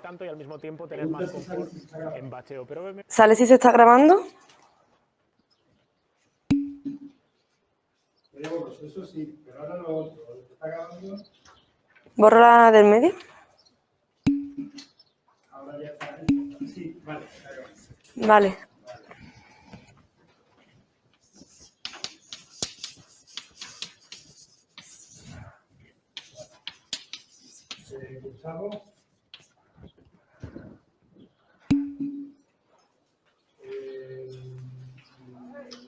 tanto y al mismo tiempo tener más confort en bacheo. Pero... ¿Sale si se está grabando? Eso sí, pero ahora lo otro, lo que está grabando. ¿Borro la del medio? Ahora ya está. Sí, vale. Vale. Gustavo.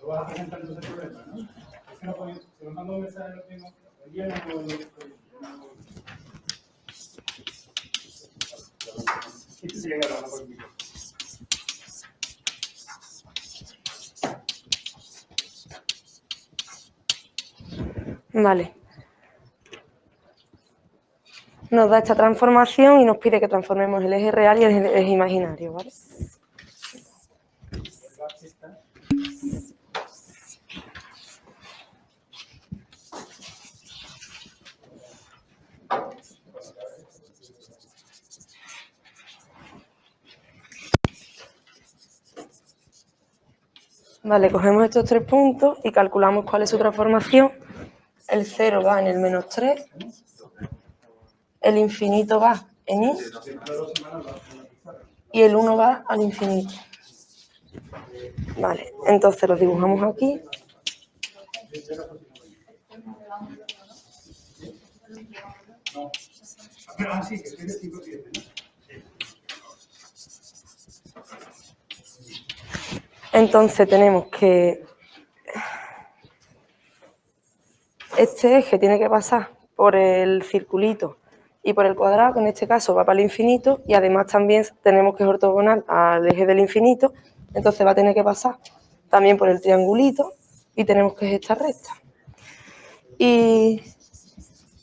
Lo vas a presentar entonces el problema, ¿no? Es que no podéis, si os mando un mensaje lo tengo. Hoy día no lo sí, grabando por el micro. Vale. Nos da esta transformación y nos pide que transformemos el eje real y el eje imaginario, ¿vale? Vale, cogemos estos 3 puntos y calculamos cuál es su transformación. El 0 va en el menos 3, el infinito va en y, y el 1 va al infinito. Vale, entonces los dibujamos aquí. Ah, sí, que tiene 5 7, ¿no? Entonces tenemos que este eje tiene que pasar por el circulito y por el cuadrado, que en este caso va para el infinito, y además también tenemos que es ortogonal al eje del infinito, entonces va a tener que pasar también por el triangulito y tenemos que es esta recta. Y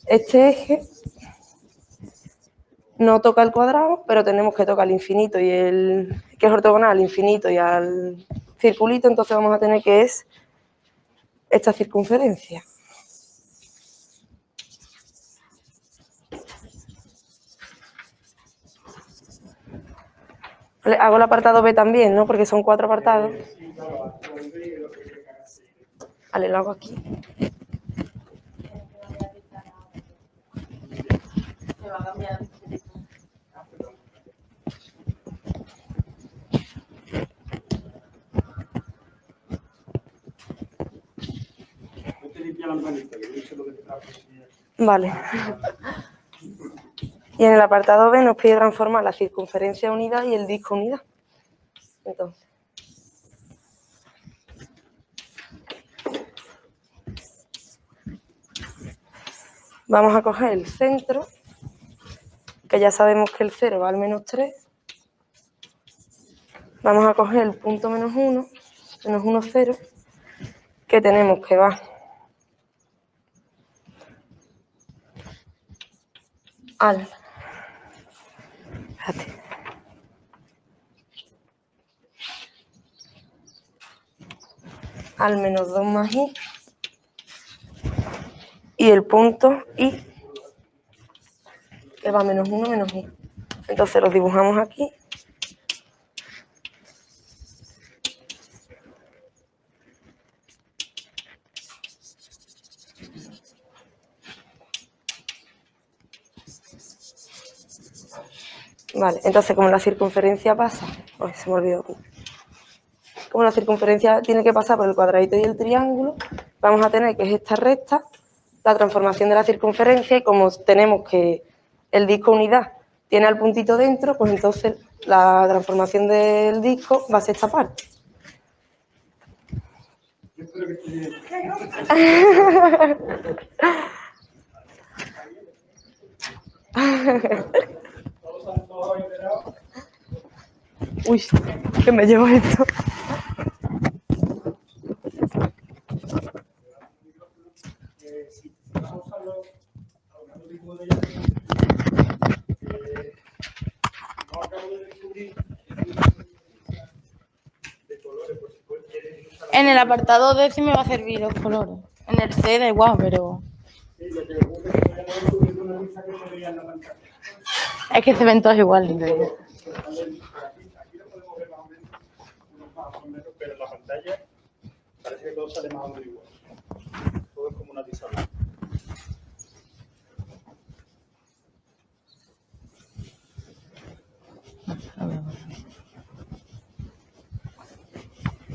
este eje no toca el cuadrado, pero tenemos que tocar el infinito y el que es ortogonal al infinito y al circulito, entonces vamos a tener que es esta circunferencia. Hago el apartado B también, ¿no? Porque son 4 apartados. Vale, lo hago aquí. Vale. Y en el apartado B nos pide transformar la circunferencia unidad y el disco unidad. Entonces, vamos a coger el centro, que ya sabemos que el 0 va al menos 3. Vamos a coger el punto menos 1, 0, que tenemos que va al... Espérate. Al menos 2 más i. Y el punto i, que va menos 1 menos i. Entonces los dibujamos aquí. Vale, entonces como la circunferencia pasa... Ay, se me olvidó. Como la circunferencia tiene que pasar por el cuadradito y el triángulo, vamos a tener que es esta recta, la transformación de la circunferencia, y como tenemos que el disco unidad tiene al puntito dentro, pues entonces la transformación del disco va a ser esta parte. Yo espero que esté bien. Todos enterados. Uy, que me llevo esto. Si vamos a usarlo a otro tipo de llave, no acabo de descubrir de colores, por si quieres usar. En el apartado D sí me va a servir los colores. En el C da igual, pero... Sí, lo que ocurre es que voy a descubrir una lista que se veía en la pantalla. Es que se ven todos iguales. Aquí lo podemos ver más o menos, unos más o menos, pero en la pantalla parece que todo sale más o menos igual. Todo es como una pizarra.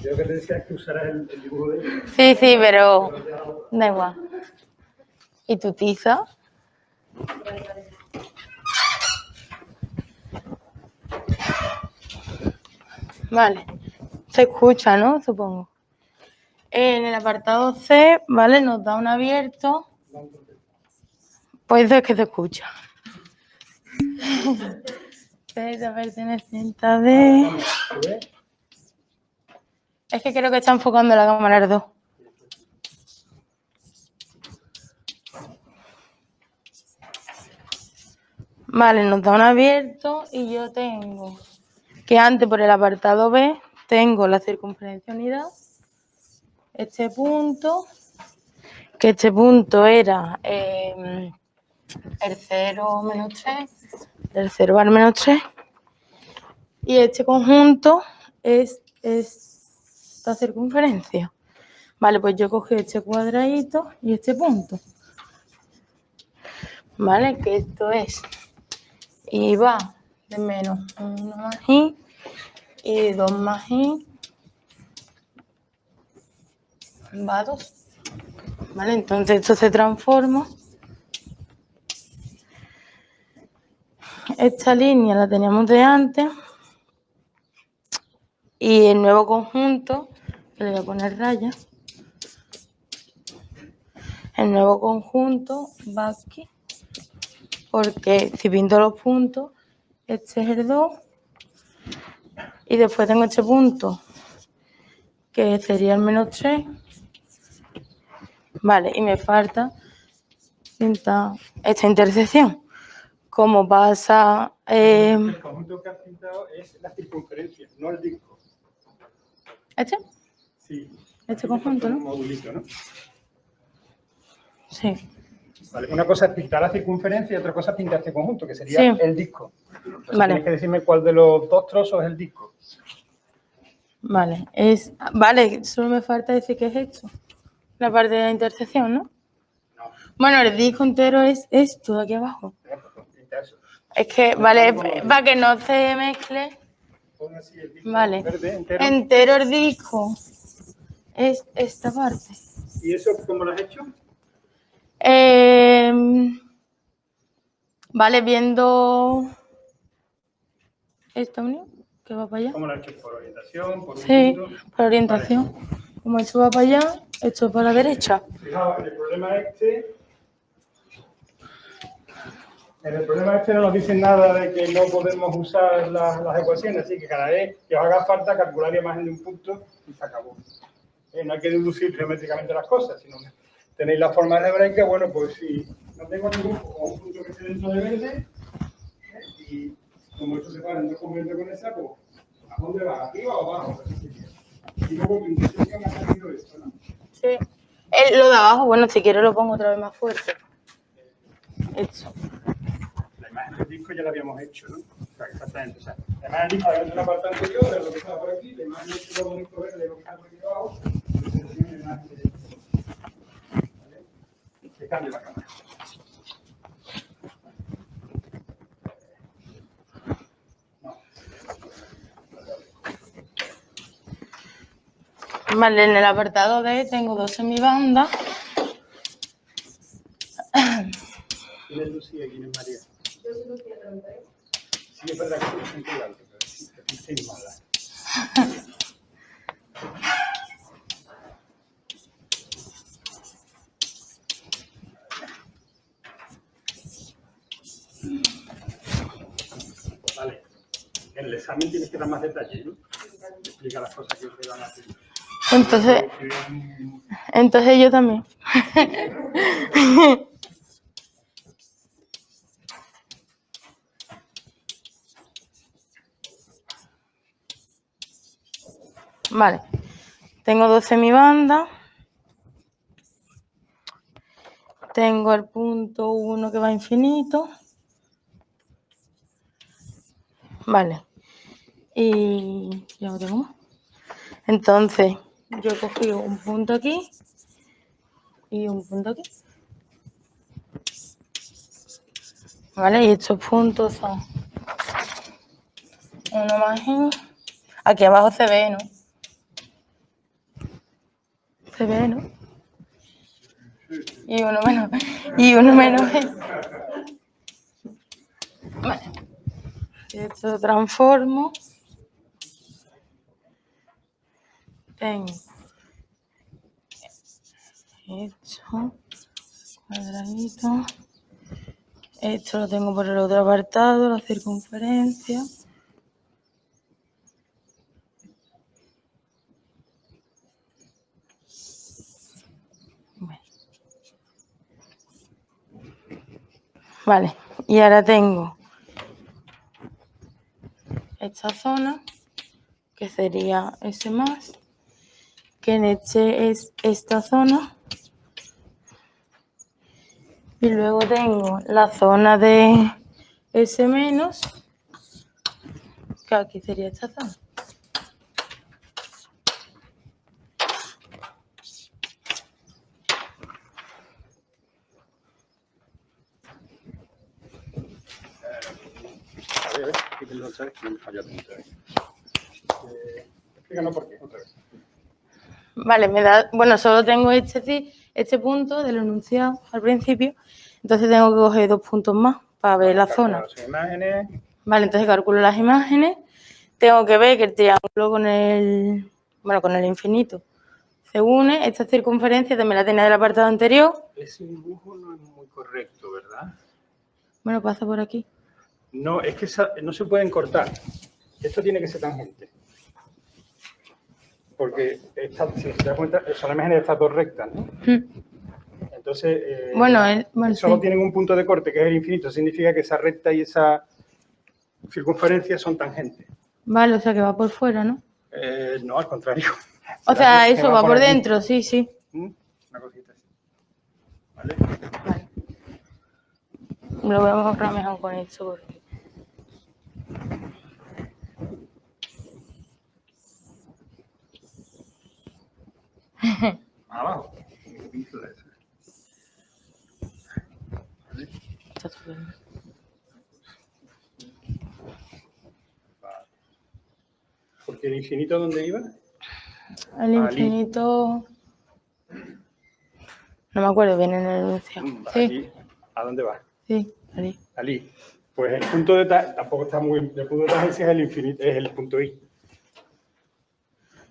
Yo que te decía que usaras el dibujo de ellos. Sí, sí, pero da igual. ¿Y tu tiza? Vale. Se escucha, ¿no? Supongo. En el apartado C, ¿vale? Nos da un abierto. Pues es que se escucha. Fecha perteneciente de... Es que creo que está enfocando la cámara el 2. Vale, nos da un abierto y yo tengo que antes por el apartado B tengo la circunferencia unidad, este punto, que este punto era el 0 menos 3, del 0 al menos 3, y este conjunto es esta circunferencia. Vale, pues yo cogí este cuadradito y este punto. Vale, que esto es, y va de menos 1 más i y de 2 más i va a 2. Vale, entonces esto se transforma. Esta línea la teníamos de antes. Y el nuevo conjunto, que le voy a poner raya, el nuevo conjunto va aquí. Porque si pinto los puntos, este es el 2. Y después tengo este punto, que sería el menos 3. Vale, y me falta pintar esta intersección. Como pasa... El conjunto que has pintado es la circunferencia, no el disco. ¿Este? Sí. Este conjunto, ¿no? Un modulito, ¿no? Sí. Vale. Una cosa es pintar la circunferencia y otra cosa es pintar este conjunto, que sería Sí. el disco. Entonces, Vale. tienes que decirme cuál de los dos trozos es el disco. Vale, vale, solo me falta decir que es esto. La parte de la intersección, ¿no? No. Bueno, el disco entero es esto de aquí abajo. Venga, pues pinta eso. Es que, vale, para que no se mezcle. Pon así el disco Vale. verde entero. Entero el disco es esta parte. ¿Y eso cómo lo has hecho? Vale, viendo esta unión que va para allá. ¿Cómo lo has hecho? ¿Por orientación? ¿Por un Sí, punto? por orientación. Como esto va para allá, esto va para la derecha. Fijaos, en el problema este no nos dicen nada de que no podemos usar las ecuaciones, así que cada vez que os haga falta calcular la imagen de un punto y se acabó. No hay que deducir geométricamente las cosas, sino que tenéis la forma algebraica, bueno, pues si no tengo ningún punto que esté dentro de verde, y como esto se para en dos componentes con esa, pues ¿a dónde va? ¿Arriba o abajo? Y luego tu intersección ha salido esto, ¿no? Sí. Lo de abajo, bueno, si quiero lo pongo otra vez más fuerte. Esto. La imagen del disco ya la habíamos hecho, ¿no? O sea, exactamente. O sea, la imagen del disco hay una parte anterior de lo que estaba por aquí, la imagen del disco bonito verde de lo que está por aquí abajo, y la imagen de disco. ¿Vale? Se cambia la cámara. Vale, en el apartado D tengo 2 semibandas. ¿Quién es Lucía y quién es María? Yo soy Lucía 31. Sí, es verdad que soy muy alto, pero sí, que mala. Vale. En el examen tienes que dar más detalles, ¿no? Explica las cosas que os van a hacer. Entonces yo también. Vale, tengo 2 semibandas. Tengo el punto 1 que va infinito. Vale. Y ya lo tengo más. Entonces, yo he cogido un punto aquí y un punto aquí. Vale, y estos puntos son uno más en... Aquí abajo se ve, ¿no? Se ve, ¿no? Y uno menos. Y uno menos. Vale. Esto transformo. Tengo esto, cuadradito. Esto lo tengo por el otro apartado, la circunferencia. Bueno. Vale, y ahora tengo esta zona, que sería S más, que en este es esta zona. Y luego tengo la zona de S menos, que aquí sería esta zona. A ver, explíquenlo otra vez, que no me falla otra vez. Explícanos por qué, otra vez. Vale, me da, bueno, solo tengo este punto del enunciado al principio, entonces tengo que coger 2 puntos más para ver la zona. Las imágenes. Vale, entonces calculo las imágenes, tengo que ver que el triángulo con el infinito se une, esta circunferencia también la tenía del apartado anterior. Ese dibujo no es muy correcto, ¿verdad? Bueno, pasa por aquí. No, es que no se pueden cortar. Esto tiene que ser tangente. Porque si te das cuenta, son las imágenes de estas dos rectas, ¿no? Entonces, solo sí. tienen un punto de corte, que es el infinito. Significa que esa recta y esa circunferencia son tangentes. Vale, o sea que va por fuera, ¿no? No, al contrario. O sea, eso va por dentro, sí, sí. Una cosita así. ¿Vale? Vale. Lo voy a borrar mejor con esto porque... Abajo. Está súper bien. Porque el infinito, ¿dónde iba? El infinito... No me acuerdo bien en el enunciado. Sí. ¿A dónde va? Sí, allí. Allí. Pues el punto de tampoco está muy bien. El punto de tangencia es el infinito, es el punto I.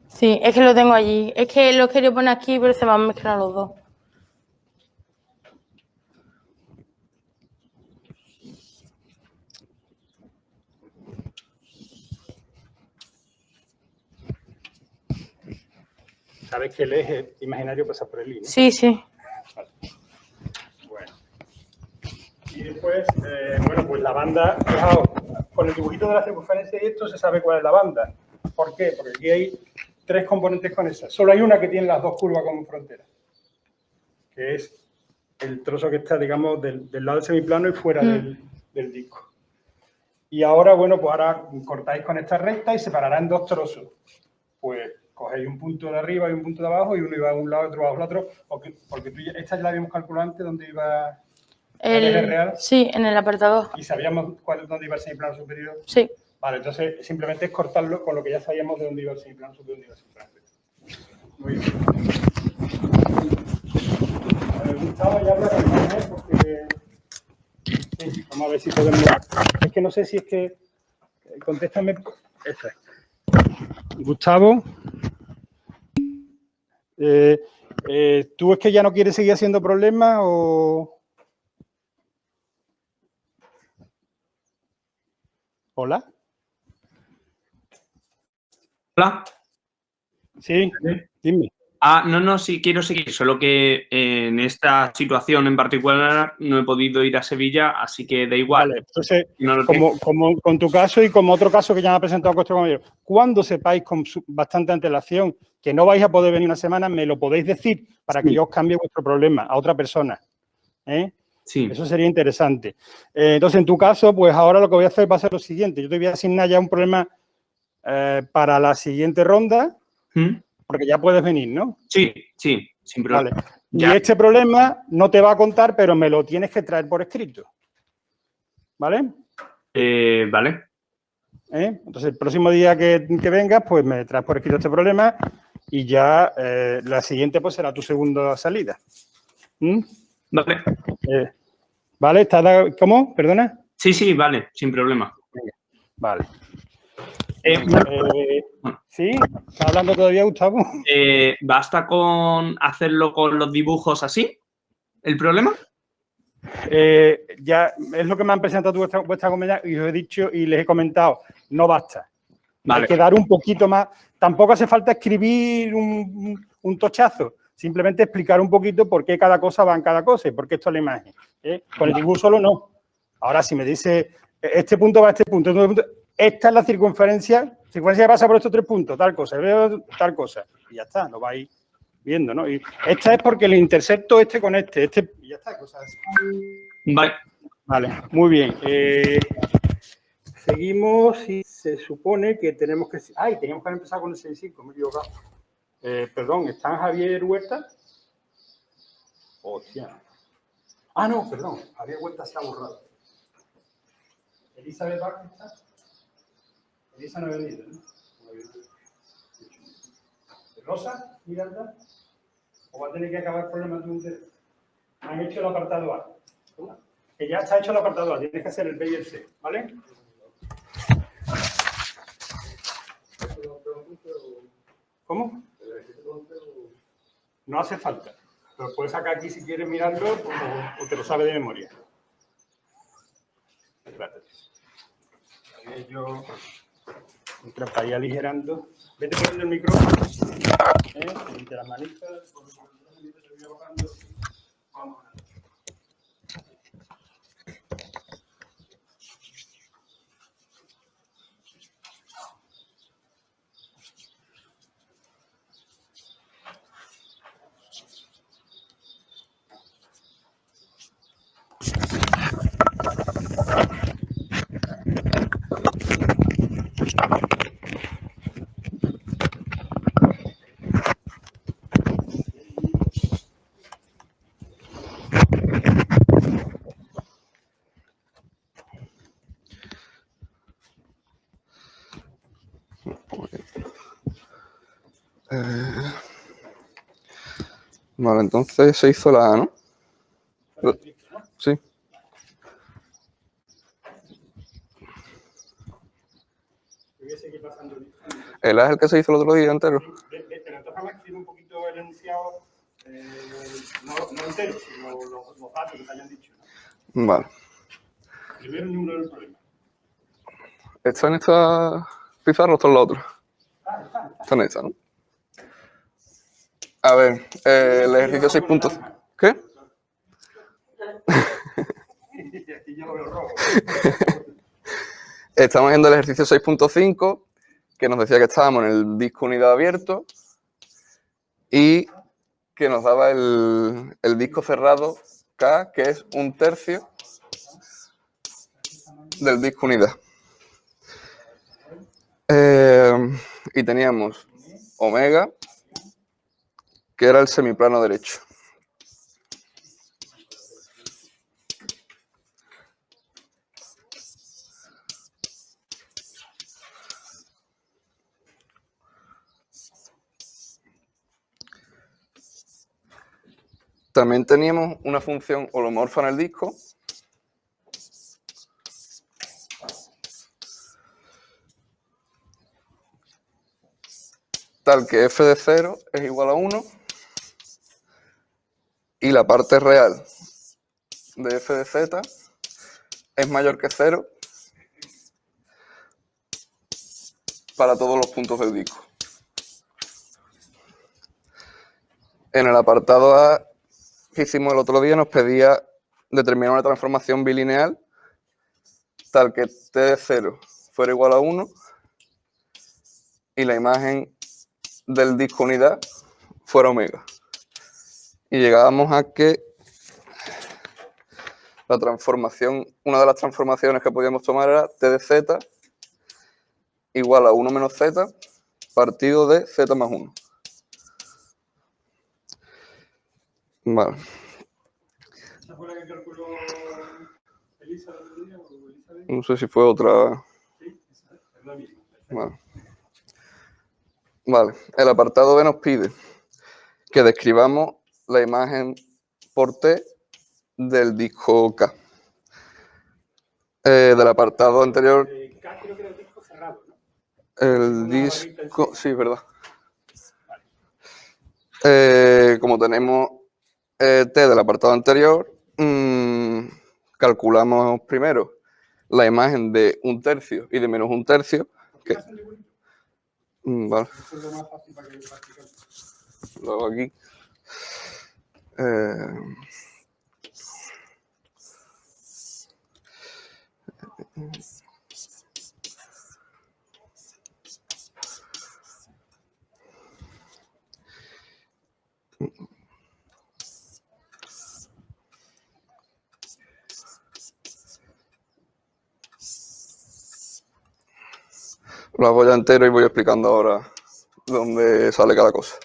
Sí, es que lo tengo allí. Es que lo quería poner aquí, pero se van a mezclar los dos. Sabes que el eje imaginario pasa por el I, ¿no? Sí, sí. Vale. Bueno. Y después, pues la banda, fijaos, con el dibujito de la circunferencia y esto se sabe cuál es la banda. ¿Por qué? Porque aquí hay 3 componentes con esa. Solo hay una que tiene las 2 curvas como frontera, que es el trozo que está, digamos, del lado del semiplano y fuera del disco. Y ahora, pues ahora cortáis con esta recta y separará en 2 trozos. Pues cogéis un punto de arriba y un punto de abajo y uno iba a un lado y otro va al otro. Porque esta ya la habíamos calculado antes, ¿dónde iba el eje real? Sí, en el apartado. ¿Y sabíamos dónde iba el semiplano superior? Sí. Vale, entonces simplemente es cortarlo con lo que ya sabíamos de dónde iba el semiplano superior y dónde iba el semiplano. Muy bien. Gustavo, ya habla porque... Sí, vamos a ver si podemos... Es que no sé si es que... Contéstame... Esta es. Gustavo... ¿tú es que ya no quieres seguir haciendo problemas o...? ¿Hola? Hola. Sí, dime. No, sí, quiero seguir, solo que en esta situación en particular no he podido ir a Sevilla, así que da igual. Vale, entonces, no como con tu caso y como otro caso que ya me ha presentado vuestro compañero, cuando sepáis con bastante antelación que no vais a poder venir una semana, me lo podéis decir para que yo os cambie vuestro problema a otra persona. Sí. Eso sería interesante. Entonces, en tu caso, pues ahora lo que voy a hacer va a ser lo siguiente. Yo te voy a asignar ya un problema para la siguiente ronda, porque ya puedes venir, ¿no? Sí, sí, sin problema. Vale. Y este problema no te va a contar, pero me lo tienes que traer por escrito. ¿Vale? Vale. Entonces, el próximo día que vengas, pues me traes por escrito este problema y ya la siguiente pues será tu segunda salida. Vale. ¿Vale? ¿Cómo? ¿Perdona? Sí, sí, vale, sin problema. Vale. Bueno. ¿Sí? ¿Estás hablando todavía, Gustavo? ¿Basta con hacerlo con los dibujos así? ¿El problema? Ya es lo que me han presentado vuestra comunidad y os he dicho y les he comentado, no basta. Vale. Hay que dar un poquito más. Tampoco hace falta escribir un tochazo, simplemente explicar un poquito por qué cada cosa va en cada cosa y por qué esto es la imagen. Con el dibujo solo no. Ahora, si me dice, este punto va a este punto, esta es la circunferencia que pasa por estos 3 puntos, tal cosa, veo tal cosa, y ya está, lo vais viendo, ¿no? Y esta es porque le intersecto este con este, y ya está, cosas así. Vale. Vale, muy bien. Seguimos y se supone que tenemos que... ¡Ay! Teníamos que haber empezado con el 6.5, me he equivocado. Perdón, ¿está Javier Huerta? Hostia. Ah, no, perdón, Javier Huerta se ha borrado. ¿Elizabeth Vázquez está? Elisa no ha venido, ¿no? ¿Rosa Miranda? ¿O va a tener que acabar el problema de un... Han hecho el apartado A. Que ya está hecho el apartado A, tienes que hacer el B y el C, ¿vale? ¿Cómo? No hace falta. Lo puedes sacar aquí si quieres mirarlo o te lo sabes de memoria. Espérate. Yo, mientras vaya aligerando, vete poniendo el micrófono. Entre las manitas. Vamos a ver. Vale, entonces se hizo la A, ¿no? Sí. ¿El A es el que se hizo el otro día entero? Pero de todas formas, escribe un poquito el enunciado, no entero, sino los datos que te hayan dicho, ¿no? Vale. Primero el número del problema. ¿Está en esta pizarra o está en la otra? Está en esta, ¿no? A ver, el ejercicio 6 puntos. ¿Qué? Aquí yo lo veo rojo. Estamos viendo el ejercicio 6.5, que nos decía que estábamos en el disco unidad abierto y que nos daba el disco cerrado K, que es 1/3 del disco unidad. Y teníamos omega, que era el semiplano derecho. También teníamos una función holomorfa en el disco, tal que f de 0 es igual a 1 y la parte real de f de z es mayor que 0 para todos los puntos del disco. En el apartado A que hicimos el otro día nos pedía determinar una transformación bilineal tal que t de 0 fuera igual a 1 y la imagen del disco unidad fuera omega. Y llegábamos a que la transformación, una de las transformaciones que podíamos tomar era t de z igual a 1 menos z partido de z más 1. Vale. ¿Esa fue la que calculó Elisa el otro día? ¿O Elizabeth? No sé si fue otra. Sí, esa es la misma. Vale. Vale. El apartado B nos pide que describamos la imagen por T del disco K. Del apartado anterior, K creo que era el disco cerrado, ¿no? el Una disco. barrita Sí, verdad. Como tenemos T del apartado anterior, calculamos primero la imagen de 1/3 y de menos 1/3. Que, vale, Eso es lo más fácil para que lo practiquen. lo hago aquí. Lo hago ya entero y voy explicando ahora dónde sale cada cosa.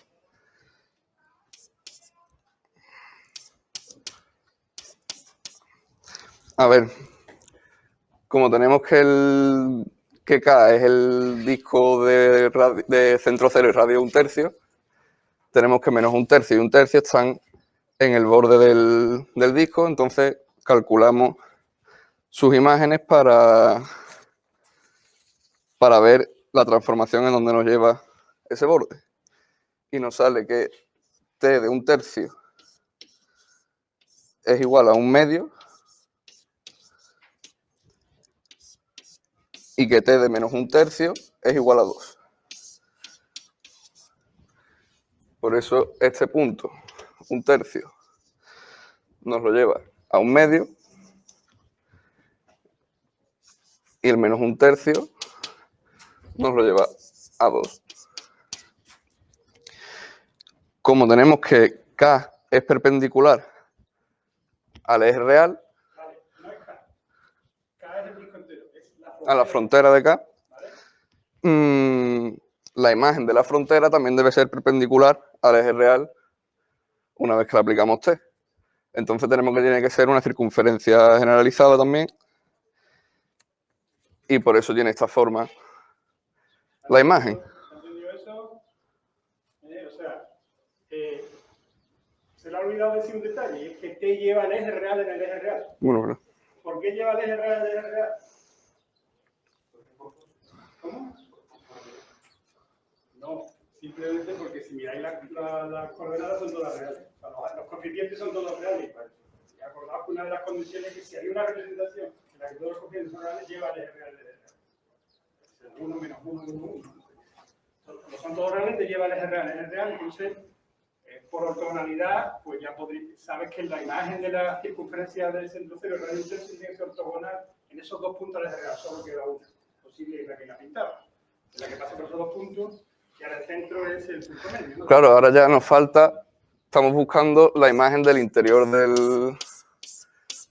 A ver, como tenemos que K es el disco de centro cero y radio 1/3, tenemos que menos 1/3 y 1/3 están en el borde del disco, entonces calculamos sus imágenes para ver la transformación en donde nos lleva ese borde. Y nos sale que T de 1/3 es igual a 1/2 y que T de menos 1/3 es igual a 2. Por eso este punto, 1/3, nos lo lleva a 1/2 y el menos 1/3 nos lo lleva a 2. Como tenemos que K es perpendicular al eje real, Vale, no es K. K es el disco entero. Es a la frontera de K, la imagen de la frontera también debe ser perpendicular al eje real una vez que le aplicamos T. Entonces tenemos que tiene que ser una circunferencia generalizada también. Y por eso tiene esta forma la imagen. ¿Has entendido eso? O sea, se le ha olvidado decir un detalle, y es que T lleva el eje real en el eje real. Bueno, ¿Por qué lleva el eje real en el eje real? ¿Cómo? No, simplemente porque si miráis las coordenadas son todas reales. O sea, los coeficientes son todos reales. Y acordaos que una de las condiciones es que si hay una representación en la que todos los coeficientes son reales, lleva el eje real del eje real. 1 menos 1, 1, 1. Como son todos reales, te lleva el eje real. El eje real, entonces, por ortogonalidad, pues ya sabes que la imagen de la circunferencia del centro cero y radio interior tiene que ser ortogonal en esos dos puntos del eje real. Solo queda una posible y la que la pintaba. En la que pasa por esos dos puntos, y ahora el centro es el punto medio, ¿no? claro, ahora ya nos falta, estamos buscando la imagen del interior de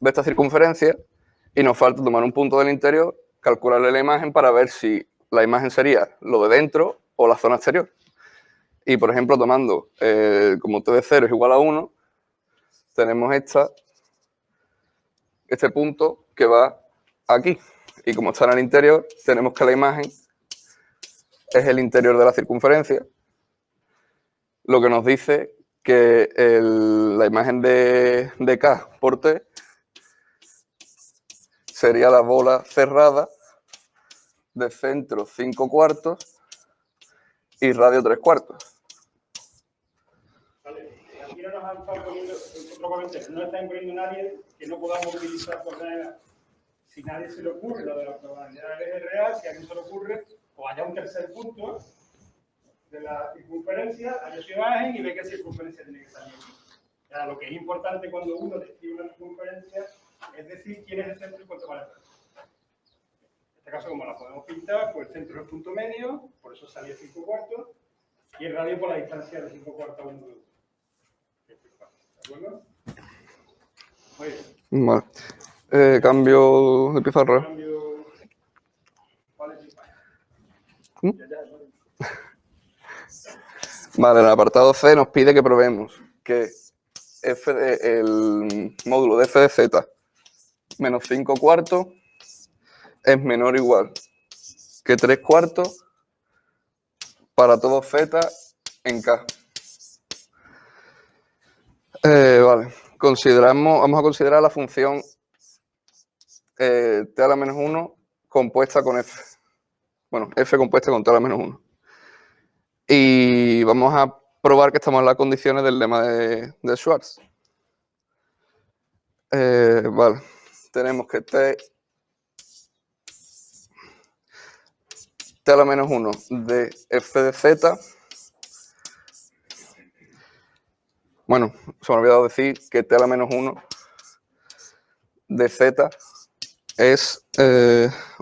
esta circunferencia y nos falta tomar un punto del interior, calcularle la imagen para ver si la imagen sería lo de dentro o la zona exterior. Y, por ejemplo, tomando como T de 0 es igual a 1, tenemos este punto que va aquí. Y como está en el interior, tenemos que la imagen es el interior de la circunferencia, lo que nos dice que la imagen de K por T sería la bola cerrada de centro 5/4 y radio 3/4. Vale, aquí no nos han estado poniendo otro comentario. No está imponiendo nadie que no podamos utilizar coordenadas. Si nadie se le ocurre lo de la probabilidad del eje real, si a alguien se le ocurre, o haya un tercer punto de la circunferencia, haya su imagen y ve qué circunferencia tiene que salir. Ahora, lo que es importante cuando uno describe una circunferencia es decir quién es el centro y cuánto vale el radio. En este caso, como la podemos pintar, pues el centro es el punto medio, por eso salía 5/4, y el radio por la distancia de 5/4 a 1. ¿De acuerdo? Muy bien. Vale. Cambio de pizarra. Cambio. ¿Cómo? Vale, en el apartado C nos pide que probemos que el módulo de f de z menos 5 cuartos es menor o igual que 3 cuartos para todo z en K. Vale, vamos a considerar la función t a la menos 1 compuesta con f. Bueno, f compuesta con t a la menos 1. Y vamos a probar que estamos en las condiciones del lema de Schwarz. Vale, tenemos que t a la menos 1 de f de z. Bueno, se me ha olvidado decir que t a la menos 1 de z es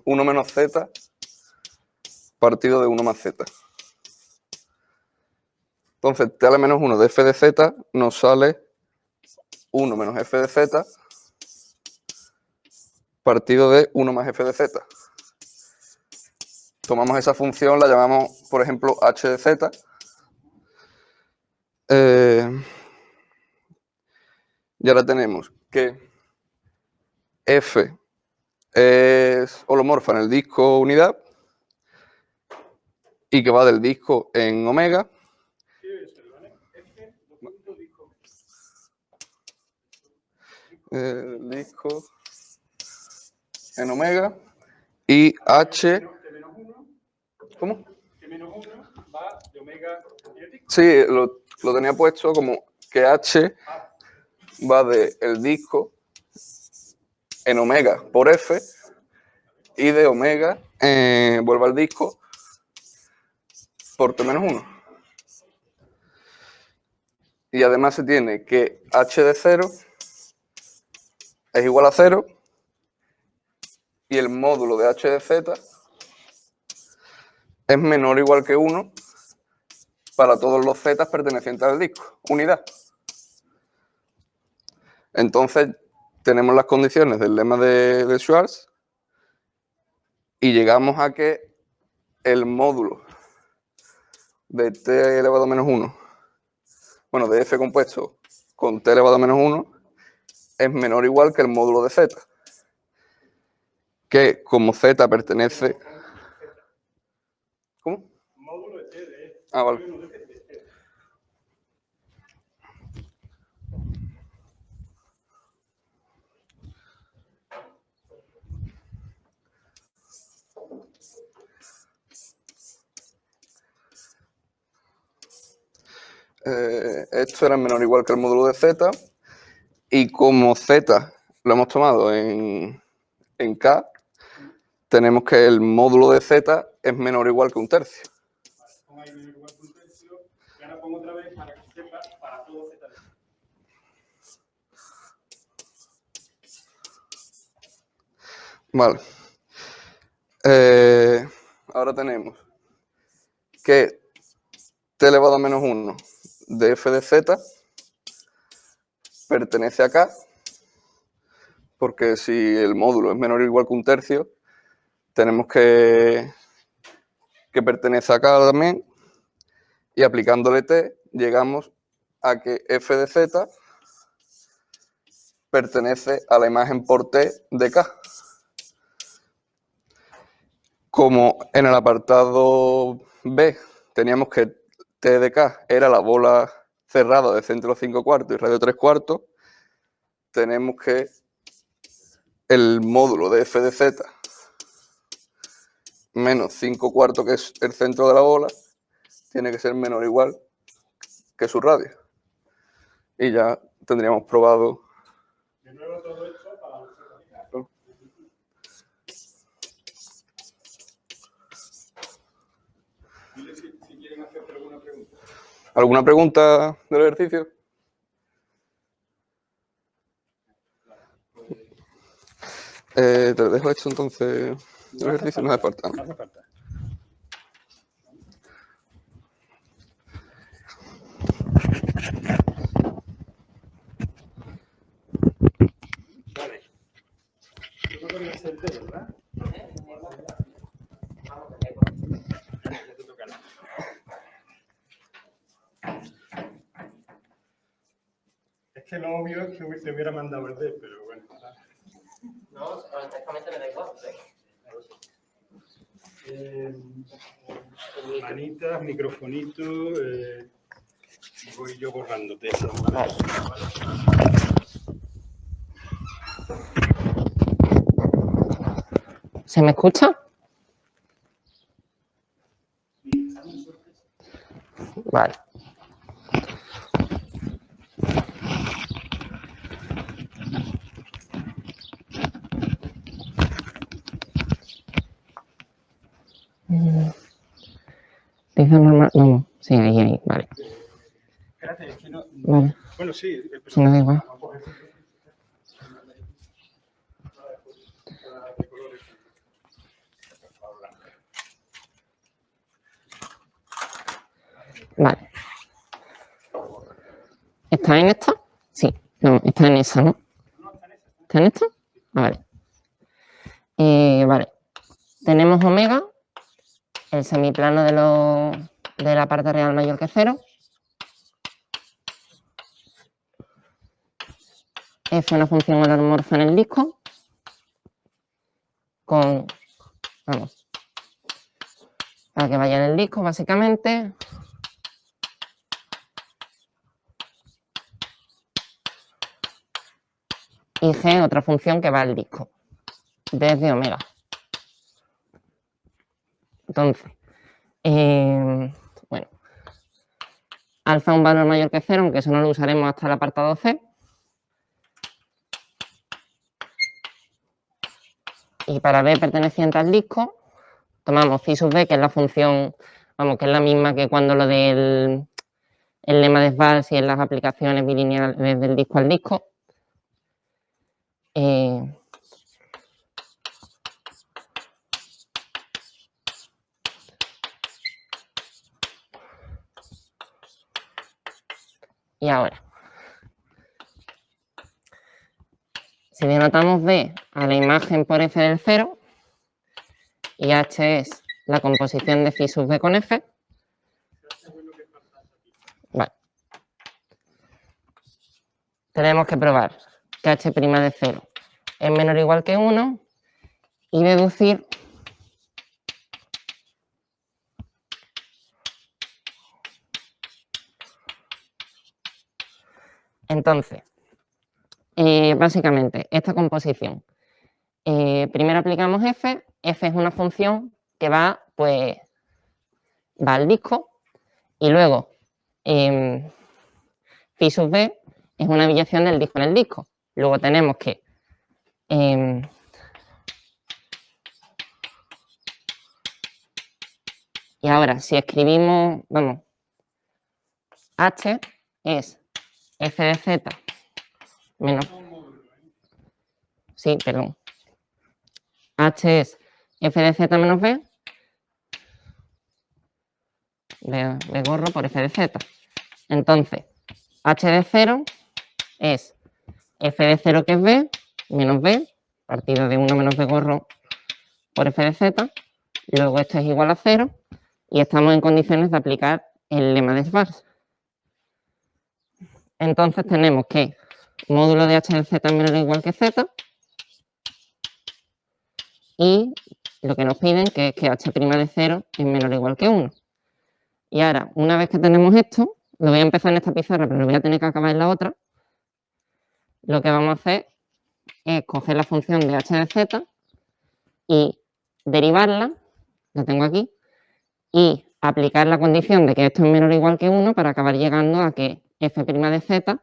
1 menos z partido de 1 más z. Entonces, t a la menos 1 de f de z nos sale 1 menos f de z partido de 1 más f de z. Tomamos esa función, la llamamos, por ejemplo, h de z. Y ahora tenemos que f es holomorfa en el disco unidad y que va del disco en omega. El disco en omega y h. ¿Cómo? Que menos 1 va de omega y el disco. Sí, lo tenía puesto como que h va del disco en omega por f y de omega vuelve al disco por t menos 1. Y además se tiene que h de 0 es igual a 0 y el módulo de h de z es menor o igual que 1 para todos los z pertenecientes al disco, unidad. Entonces tenemos las condiciones del lema de Schwarz y llegamos a que el módulo de t elevado a menos 1, bueno, de f compuesto con t elevado a menos 1, es menor o igual que el módulo de z, que como z pertenece... ¿Cómo? Módulo de t de f. Ah, vale. Esto era menor o igual que el módulo de z y como z lo hemos tomado en K, tenemos que el módulo de z es menor o igual que un tercio. Pongo ahí menor o igual que un tercio y ahora pongo otra vez para que sepa para todo z de f. Vale. Ahora tenemos que t elevado a menos 1 de f de z pertenece a K, porque si el módulo es menor o igual que un tercio, tenemos que pertenece a K también, y aplicándole t llegamos a que f de z pertenece a la imagen por t de K. Como en el apartado B teníamos que t de K era la bola cerrada de centro 5 cuartos y radio 3 cuartos, tenemos que el módulo de f de z menos 5 cuartos, que es el centro de la bola, tiene que ser menor o igual que su radio. Y ya tendríamos probado... De nuevo todo esto para los z. Dile si quieren hacer alguna pregunta. ¿Alguna pregunta del ejercicio? Te dejo hecho entonces el ejercicio, no hace falta. No hace falta. Vale. que lo obvio es que te hubiera mandado el D, pero bueno. No, honestamente me da igual. Manitas, microfonito, voy yo borrándote eso. ¿Vale? ¿Se me escucha? Vale. No, sí, ahí, vale. Espérate, es que no. Vale. Bueno, sí. Sí, me da igual. Vale. ¿Está en esta? Sí. No, está en esa, ¿no? ¿Está en esta? Vale. Vale. Tenemos omega, el semiplano de la parte real mayor que 0. F una función holomorfa en el disco. Vamos. Para que vaya en el disco, básicamente. Y G, otra función que va al disco, desde omega. Entonces, bueno, alfa un valor mayor que 0, aunque eso no lo usaremos hasta el apartado C. Y para B perteneciente al disco, tomamos phi sub B, que es la función, vamos, que es la misma que cuando lo del el lema de Schwarz y en las aplicaciones bilineales desde el disco al disco. Y ahora, si denotamos B a la imagen por F del 0 y H es la composición de phi sub B con F, vale. Tenemos que probar que H' de 0 es menor o igual que 1 y deducir entonces, básicamente, esta composición. Primero aplicamos F. F es una función que va al disco. Y luego, phi sub B es una abreviación del disco en el disco. Luego tenemos que y ahora, si escribimos, vamos, H es F de Z menos... Sí, perdón. H es F de Z menos B de gorro por F de Z. Entonces, H de 0 es F de 0 que es B menos B, partido de 1 menos B gorro por F de Z. Luego esto es igual a 0 y estamos en condiciones de aplicar el lema de Schwarz. Entonces tenemos que módulo de H de Z es menor o igual que Z y lo que nos piden que es que H' de 0 es menor o igual que 1. Y ahora, una vez que tenemos esto, lo voy a empezar en esta pizarra, pero lo voy a tener que acabar en la otra. Lo que vamos a hacer es coger la función de H de Z y derivarla, la tengo aquí, y aplicar la condición de que esto es menor o igual que 1 para acabar llegando a que F' de Z,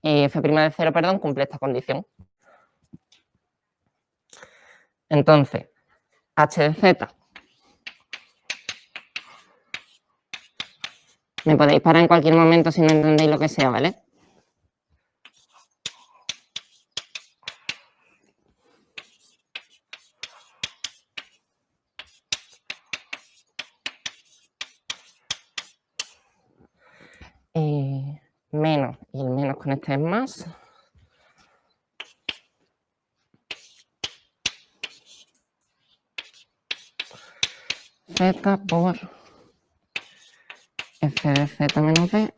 F' de 0, perdón, cumple esta condición. Entonces, H de Z. Me podéis parar en cualquier momento si no entendéis lo que sea, ¿vale? Menos, y el menos con este es más. Z por F de Z menos B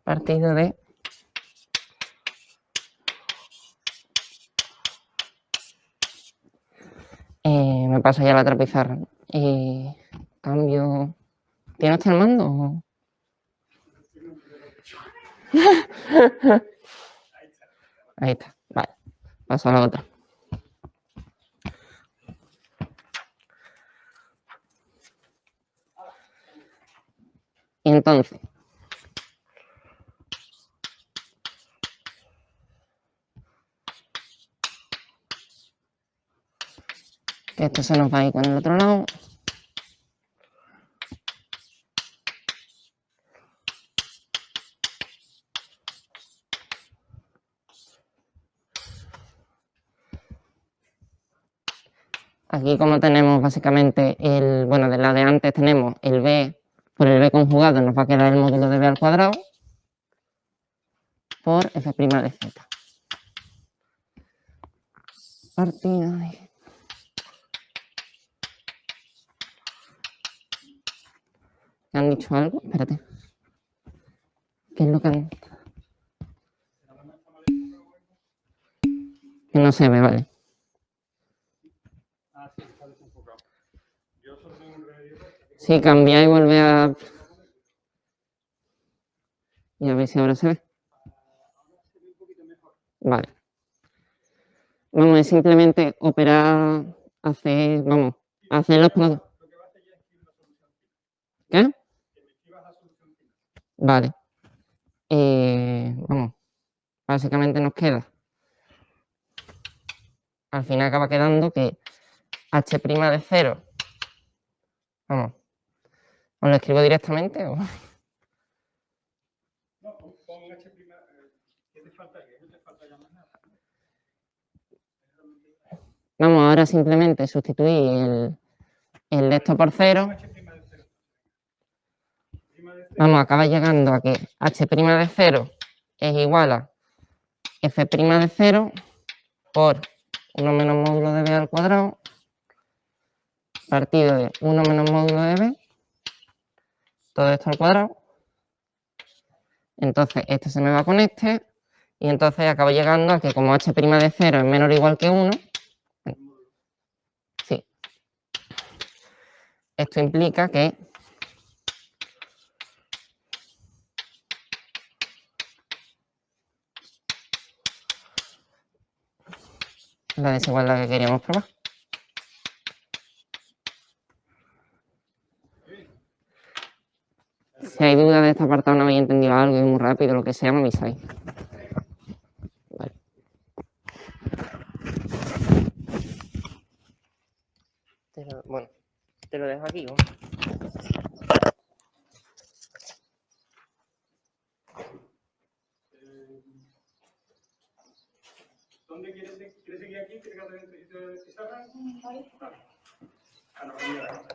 partido de me paso ya a la otra pizarra. Cambio. ¿Tiene usted el mando? Ahí está. Vale. Paso a la otra. Entonces, que esto se nos va a ir con el otro lado. Aquí como tenemos básicamente bueno, de la de antes tenemos el b por el b conjugado, nos va a quedar el módulo de b al cuadrado por f' de z. Partido de... ¿Han dicho algo? Espérate. ¿Qué es lo que han...? Que no se ve, vale. Sí, cambia y vuelve a... Y a ver si ahora se ve. Vale. Vamos, es simplemente operar, hacer los productos. ¿Qué? Vale. Vamos, básicamente nos queda. Al final acaba quedando que h' de 0. Vamos. ¿Os lo escribo directamente o...? No, pon h', ¿qué te falta? ¿Qué te falta ya más nada? Vamos, ahora simplemente sustituir el de esto por 0. Vamos, acaba llegando a que h' de 0 es igual a f' de 0 por 1 menos módulo de b al cuadrado partido de 1 menos módulo de b, todo esto al cuadrado. Entonces este se me va con este y entonces acabo llegando a que como h' de 0 es menor o igual que 1, sí, esto implica que la desigualdad que queríamos probar. Si hay dudas de este apartado, no habéis entendido algo y muy rápido, lo que sea, me avisáis. Vale. Bueno, te lo dejo aquí, ¿no? ¿Dónde quieres seguir aquí? ¿Quieres que te salga? Vale. Mira.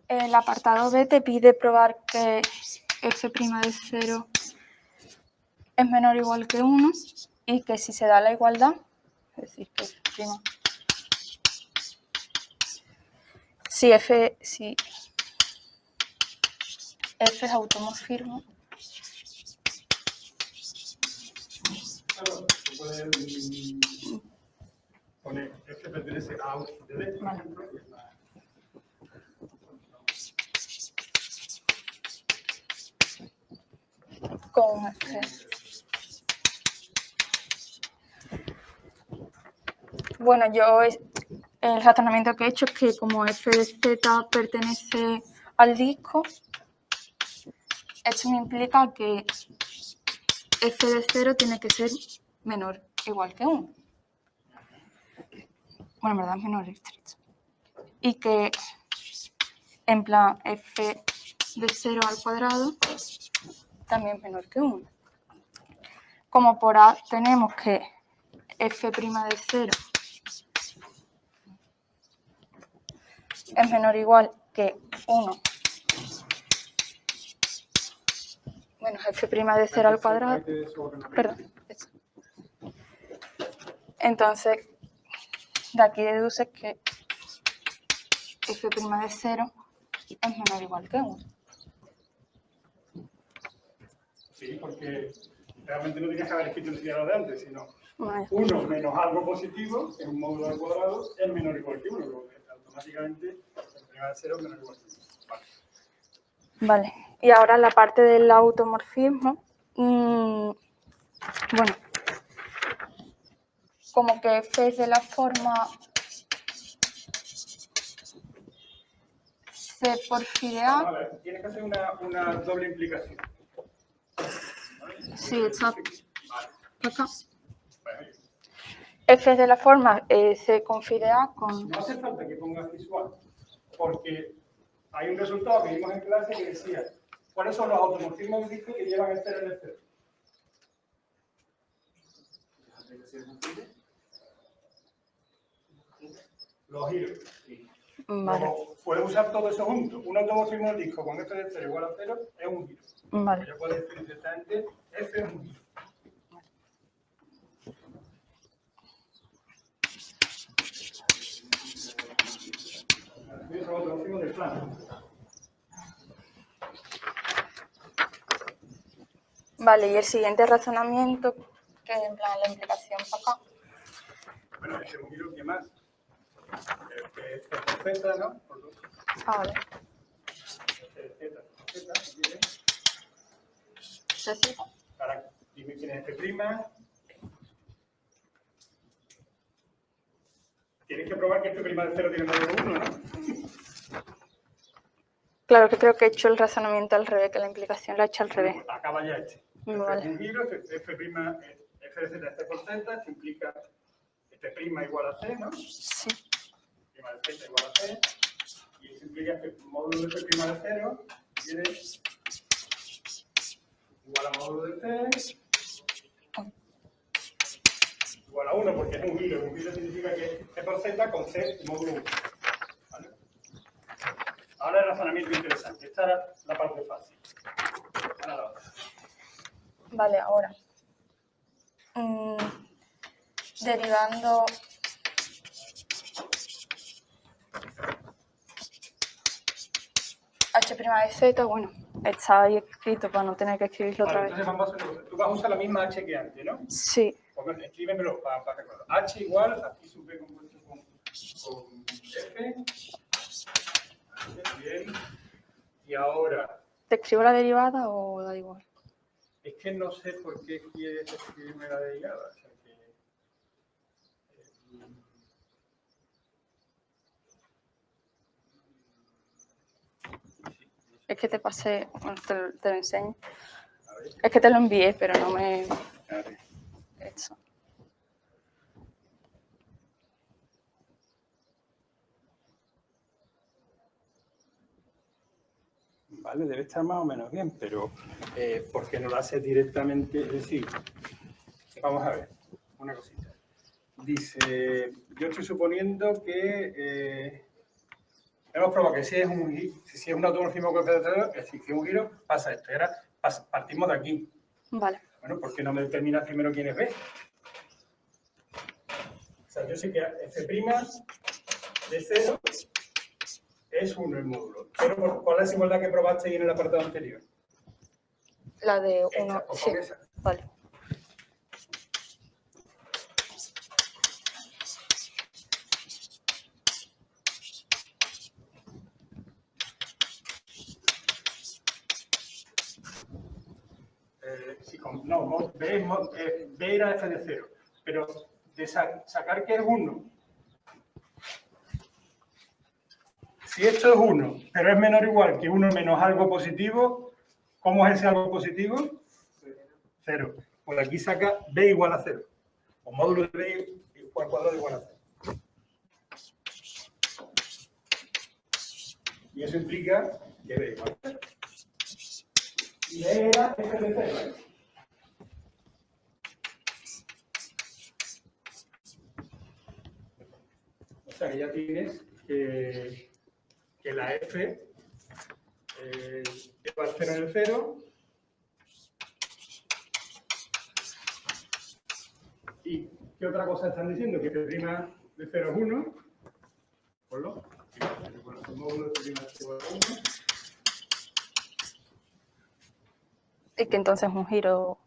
El apartado B te pide probar que f' de 0 es menor o igual que 1 y que si se da la igualdad, es decir, que si f es automorfismo, Claro, tú puedes poner f pertenece a U de D, por ejemplo. con f. Bueno, yo el razonamiento que he hecho es que como f de z pertenece al disco, esto me implica que f de 0 tiene que ser menor o igual que 1. Bueno, en verdad es menor estricto. Y que en plan f de 0 al cuadrado también es menor que 1. Como por A tenemos que f' de 0 es menor o igual que 1 menos f' de 0 al cuadrado. Perdón. Entonces, de aquí deduces que f' de 0 es menor o igual que 1. Sí, porque realmente no tenías que haber escrito el lo de antes, sino Vale. 1 menos algo positivo, que es un módulo al cuadrado, es menor o igual que 1, luego automáticamente f' de 0 es menor o igual que 1. Vale. Vale, y ahora la parte del automorfismo, bueno, como que f es de la forma C por phi de A A. ver, tienes que hacer una doble implicación. Sí, exacto. Vale. Acá. Bueno, F es de la forma C con phi de A con... no hace falta que pongas visual, porque hay un resultado que vimos en clase que decía cuáles son los automorfismos de disco que llevan el 0 en el 0. Los giros. Vale, Luego, puedes usar todo eso junto. Un automorfismo del disco con f de 0 igual a 0 es un giro. vale. Ya puedes decir directamente f es un giro. Es un automorfismo del plano. Vale, y el siguiente razonamiento, que en plan la implicación para acá. Bueno, f es un giro, ¿qué más? F por z, ¿no? Por dos. Ah, vale. Z, si quieres. ¿Se cita? Ahora, dime quién es f'. Tienes que probar que f' de 0 tiene módulo 1, ¿no? Claro que creo que he hecho el razonamiento al revés, que la implicación la he hecho al revés. Bueno, acaba ya este. F Vale. es un giro, f' de z es c por z, esto implica f' igual a c, ¿no? Sí. F' de z igual a c, y eso implica que el módulo de f' de 0 viene igual a módulo de c igual a 1, porque es un giro. Un giro significa que es c por z con c y módulo 1. ¿Vale? Ahora el razonamiento interesante. Esta era la parte fácil. Ahora la otra. Vale, ahora. Derivando h' de z, bueno, está ahí escrito para no tener que escribirlo otra Vale, vez. entonces vamos a hacer una cosa. Tú vas a usar la misma h que antes, ¿no? Sí, Pues bueno, escríbemelo para recordar. H igual, aquí sub b compuesto con f. Bien. Y ahora, ¿te escribo la derivada o da igual? es que no sé por qué quieres escribirme la derivada. O sea que, Es que te pasé, bueno, te lo enseño. Es que te lo envié, pero no me... Eso. vale, debe estar más o menos bien, pero ¿por qué no lo haces directamente? Es decir, vamos a ver, una cosita. Dice, yo estoy suponiendo que hemos probado que si es un automorfismo con f de 0, es decir, si es un giro, pasa esto. Y ahora partimos de aquí. Vale. Bueno, ¿por qué no me determinas primero quién es B? O sea, yo sé que f' de 0 es 1 el módulo. Pero ¿cuál es la desigualdad que probaste ahí en el apartado anterior? La de 1, Esta, pues sí. con esa. Vale. No, B era f de 0. Pero de sacar que es 1. Si esto es 1, pero es menor o igual que 1 menos algo positivo, ¿cómo es ese algo positivo? 0. Pues aquí saca B igual a 0. O módulo de B al cuadrado igual a 0. Y eso implica que B igual a 0. Y B era f de 0, ¿eh? O sea que ya tienes que que la f lleva el 0 en el 0 y ¿qué otra cosa están diciendo? Que f' de 0 es 1. Ponlo. Bueno, el módulo de f' de 0 es 1. Y que entonces un giro...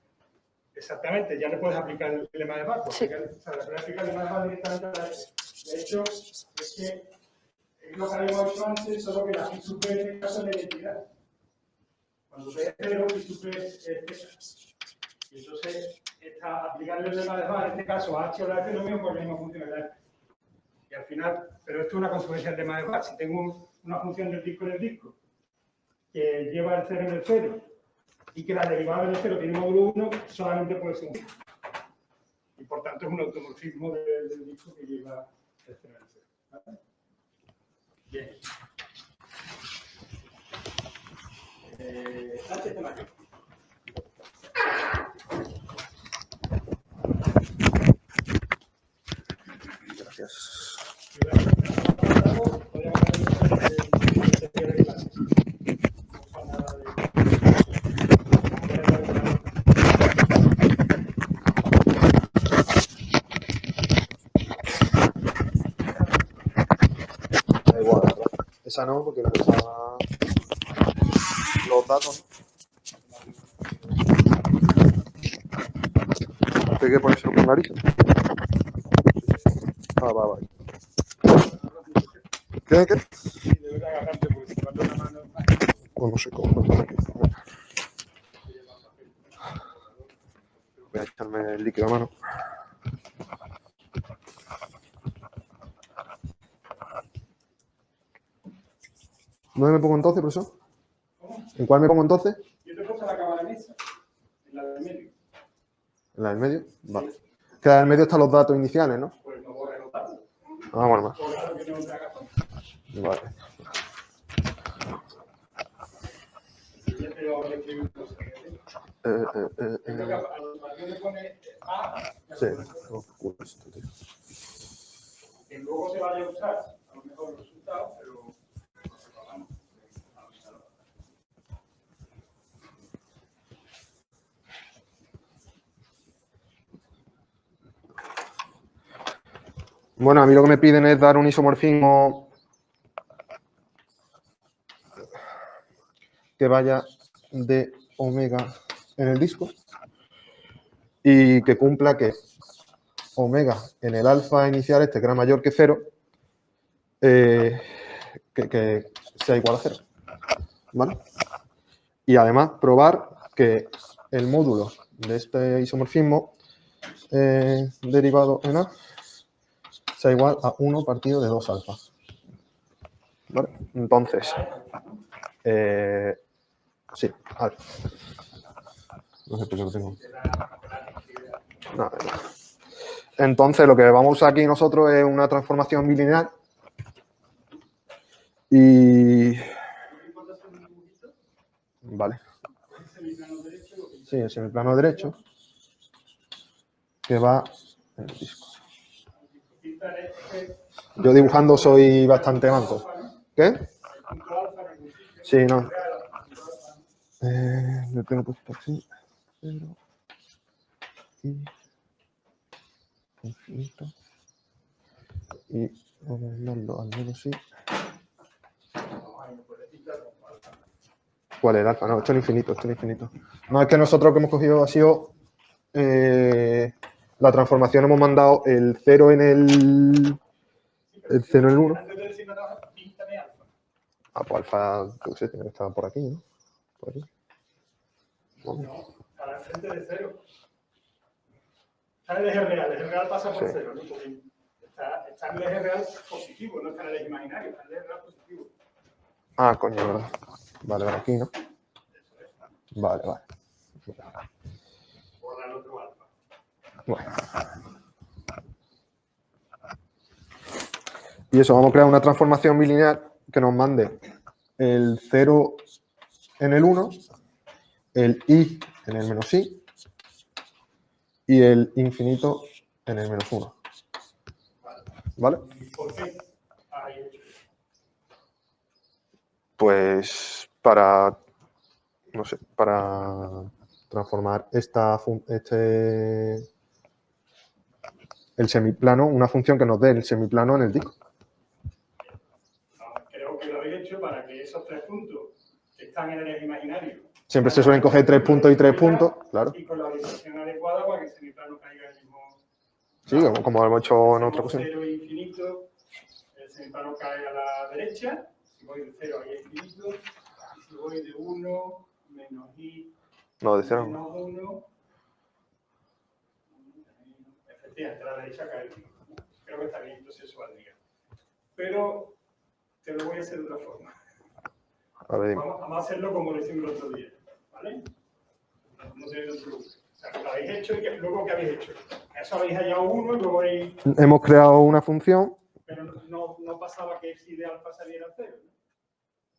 Exactamente, ya le puedes aplicar el lema de Bach. Sí. O sea, le puedes aplicar el lema de Bach directamente a la f. De hecho, es que es lo que habíamos hecho antes, solo que la phi sub p en este caso es la identidad. Cuando p es 0, phi sub p es z. Y entonces, aplicarle el lema de Bach, en este caso a h o la f, es lo mismo con la misma función de la f. Y al final, pero esto es una consecuencia del lema de Bach. Si tengo una función del disco en el disco que lleva el 0 en el 0 y que la derivada del 0 tiene módulo 1, solamente puede ser un disco. Y por tanto es un automorfismo del disco que lleva el 0 en el 0. ¿Vale? Bien. Este tema aquí. Gracias. Da igual, ¿verdad? Esa no, porque la usaba los datos. ¿Hay que ponérselo con nariz? Ah, va. ¿Qué? Debe agarrarte porque si cuando una mano. Pues no sé cómo. Voy a echarme el líquido a mano. ¿Dónde me pongo entonces, profesor? ¿En cuál me pongo entonces? Yo te he puesto la cámara en esa, en la del medio. ¿En la del medio? Vale. Que en el medio están los datos iniciales, ¿no? Pues no borres los datos. Ah, bueno, más. Por claro que no te hagas falta. Vale. Y ya te lo voy a escribir cosas. Creo que a la operación le pone A. Sí. Oh, esto, tío. Que luego se vaya a usar, a lo mejor el resultado, pero. Bueno, a mí lo que me piden es dar un isomorfismo que vaya de omega en el disco y que cumpla que omega en el alfa inicial, que era mayor que 0, que sea igual a 0. ¿Vale? Y además probar que el módulo de este isomorfismo derivado en A sea igual a 1 partido de 2 alfa. ¿Vale? Entonces, sí, alfa. No sé por qué lo tengo. No. Entonces, lo que vamos a usar aquí nosotros es una transformación bilineal. Y... Vale. Sí, es en el plano derecho. Que va en el disco. Yo dibujando soy bastante manco. ¿Qué? Sí, no. Lo tengo puesto así. Pero... Y... Infinito. Y vamos a mandarlo al menos sí. ¿Cuál es el alfa? No, esto es infinito, No, es que nosotros lo que hemos cogido ha sido la transformación, hemos mandado el 0 en el 0 en el 1. Ah, pues alfa, creo que sí, tiene que estar por aquí, ¿no? Por aquí. No, para el frente de 0. Está en el eje real, el eje real pasa por 0, ¿no? Porque está en el eje real positivo, no está en el eje imaginario, está en el eje real positivo. Ah, coño, verdad. Vale, aquí, ¿no? Vale. Por el otro alfa. Bueno. Y eso, vamos a crear una transformación bilineal que nos mande el 0 en el 1, el i en el menos i y el infinito en el menos 1. ¿Vale? ¿Y por qué? pues para, no sé, para transformar el semiplano, una función que nos dé el semiplano en el disco. Creo que lo habéis hecho para que esos 3 puntos que están en el eje imaginario. Siempre se suelen coger 3 puntos y 3 puntos, claro. Y con la orientación adecuada para que el semiplano caiga en el mismo. Sí, como lo hemos hecho en otra ocasión. 0 infinito, el semiplano cae a la derecha. Si voy de 0 ahí es infinito. Y si voy de 1 menos i. No, de 0. Menos 1. Efectivamente, a la derecha cae el infinito. Creo que está bien, entonces eso valdría. Pero te lo voy a hacer de otra forma. A ver, dime. Vamos a hacerlo como lo hicimos el otro día, ¿vale? No te preocupes. O sea, que lo habéis hecho y que luego ¿qué habéis hecho? Eso habéis hallado 1 y luego habéis... Hemos creado una función. Pero no pasaba que phi de alfa saliera a 0, ¿no?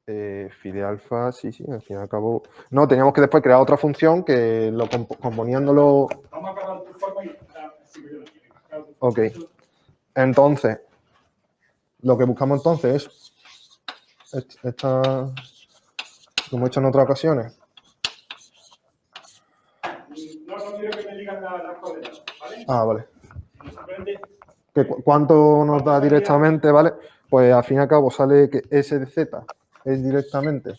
Phi de alfa, sí, al fin y al cabo. No, teníamos que después crear otra función que lo componiéndolo. Vamos a acabar tu forma y así que yo lo quiero. Ok. Entonces, lo que buscamos entonces es esta, como hemos hecho en otras ocasiones. No quiero que me digan las coordenadas, ¿vale? Ah, vale. Simplemente ¿Cuánto nos da directamente, vale? Pues al fin y al cabo sale que S de Z es directamente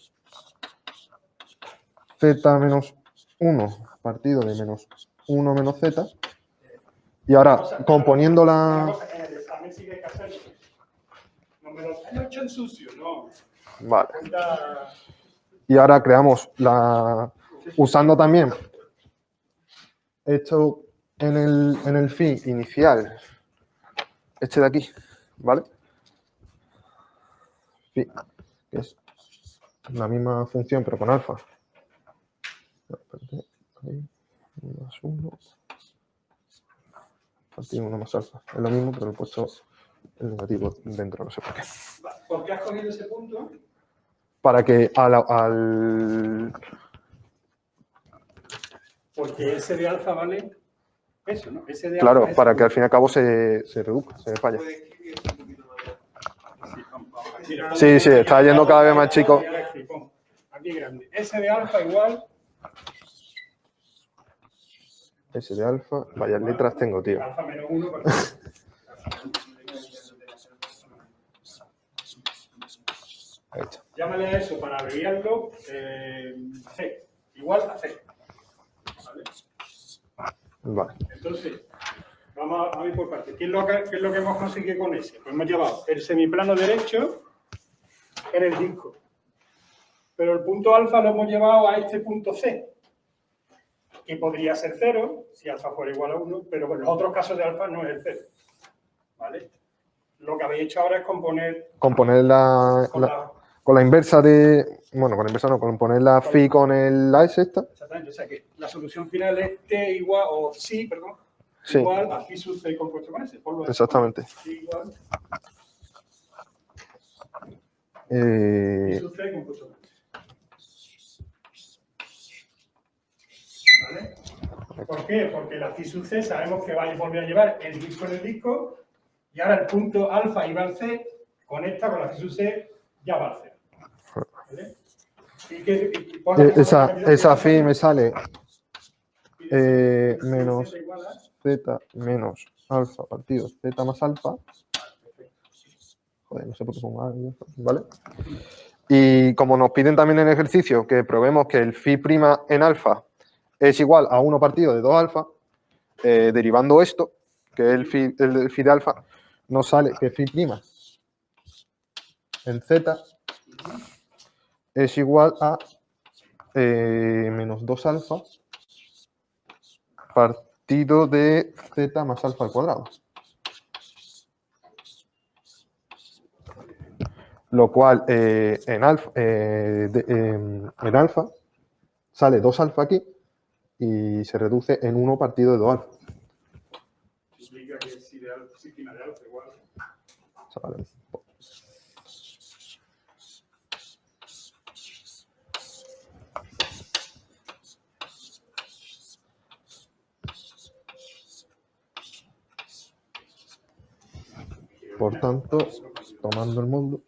Z menos 1 partido de menos 1 menos Z. Y ahora, componiendo la... En el examen sí que hay que hacerlo. No me lo he hecho en sucio, no. Vale. Y ahora creamos usando también esto en el phi inicial, este de aquí, ¿vale? Phi, que es la misma función pero con alfa. Ahí, más 1. Partido 1 más alfa. Es lo mismo, pero he puesto el negativo dentro, no sé por qué. ¿Por qué has cogido ese punto? Para que al... Porque S de alfa vale eso, ¿no? S de Claro, alfa es para que al fin y al cabo se reduzca, se falla. Sí, está yendo cada vez más chico. Aquí grande. S de alfa igual. S de alfa. Vaya letras tengo, tío. Alfa menos 1. Ahí está. Llámale a eso para abreviarlo C. Igual a C. ¿Vale? Vale. Entonces, vamos a ver por partes. ¿Qué es lo que hemos conseguido con ese? Pues hemos llevado el semiplano derecho en el disco. Pero el punto alfa lo hemos llevado a este punto C, que podría ser 0, si alfa fuera igual a 1, pero en los otros casos de alfa no es el 0. ¿Vale? Lo que habéis hecho ahora es componer con la inversa de... Bueno, con la inversa no, componer la phi con la S esta. Exactamente, o sea que la solución final es T igual, o sí, perdón, Sí. igual a phi sub C compuesto con S. Exactamente. Igual Eh, phi sub C compuesto con S. ¿Vale? ¿Por qué? Porque la phi sub C sabemos que va a volver a llevar el disco en el disco y ahora el punto alfa iba al C, conecta con la phi sub C, ya va al C. ¿Vale? esa phi me sale menos Z menos alfa partido Z más alfa. Joder, no sé por qué pongo algo, ¿vale? Y como nos piden también en el ejercicio que probemos que el phi prima en alfa es igual a 1 partido de 2 alfa, derivando esto, que es el phi de alfa, nos sale que phi prima en Z es igual a menos 2 alfa partido de Z más alfa al cuadrado. Lo cual en alfa sale 2 alfa aquí y se reduce en 1 partido de 2 alfa. Implica que si prima de alfa igual. Vale. Por tanto, tomando el módulo,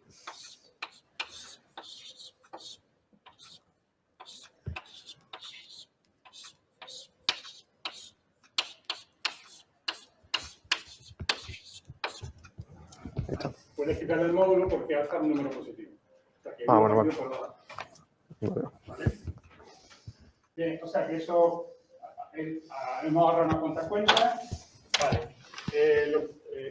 puedes quitarle el módulo porque alfa es un número positivo. O sea, que Bueno, vale. por dos alfa. Vale. ¿Vale? Bien, o sea que eso hemos ahorrado unas cuantas cuentas. Vale.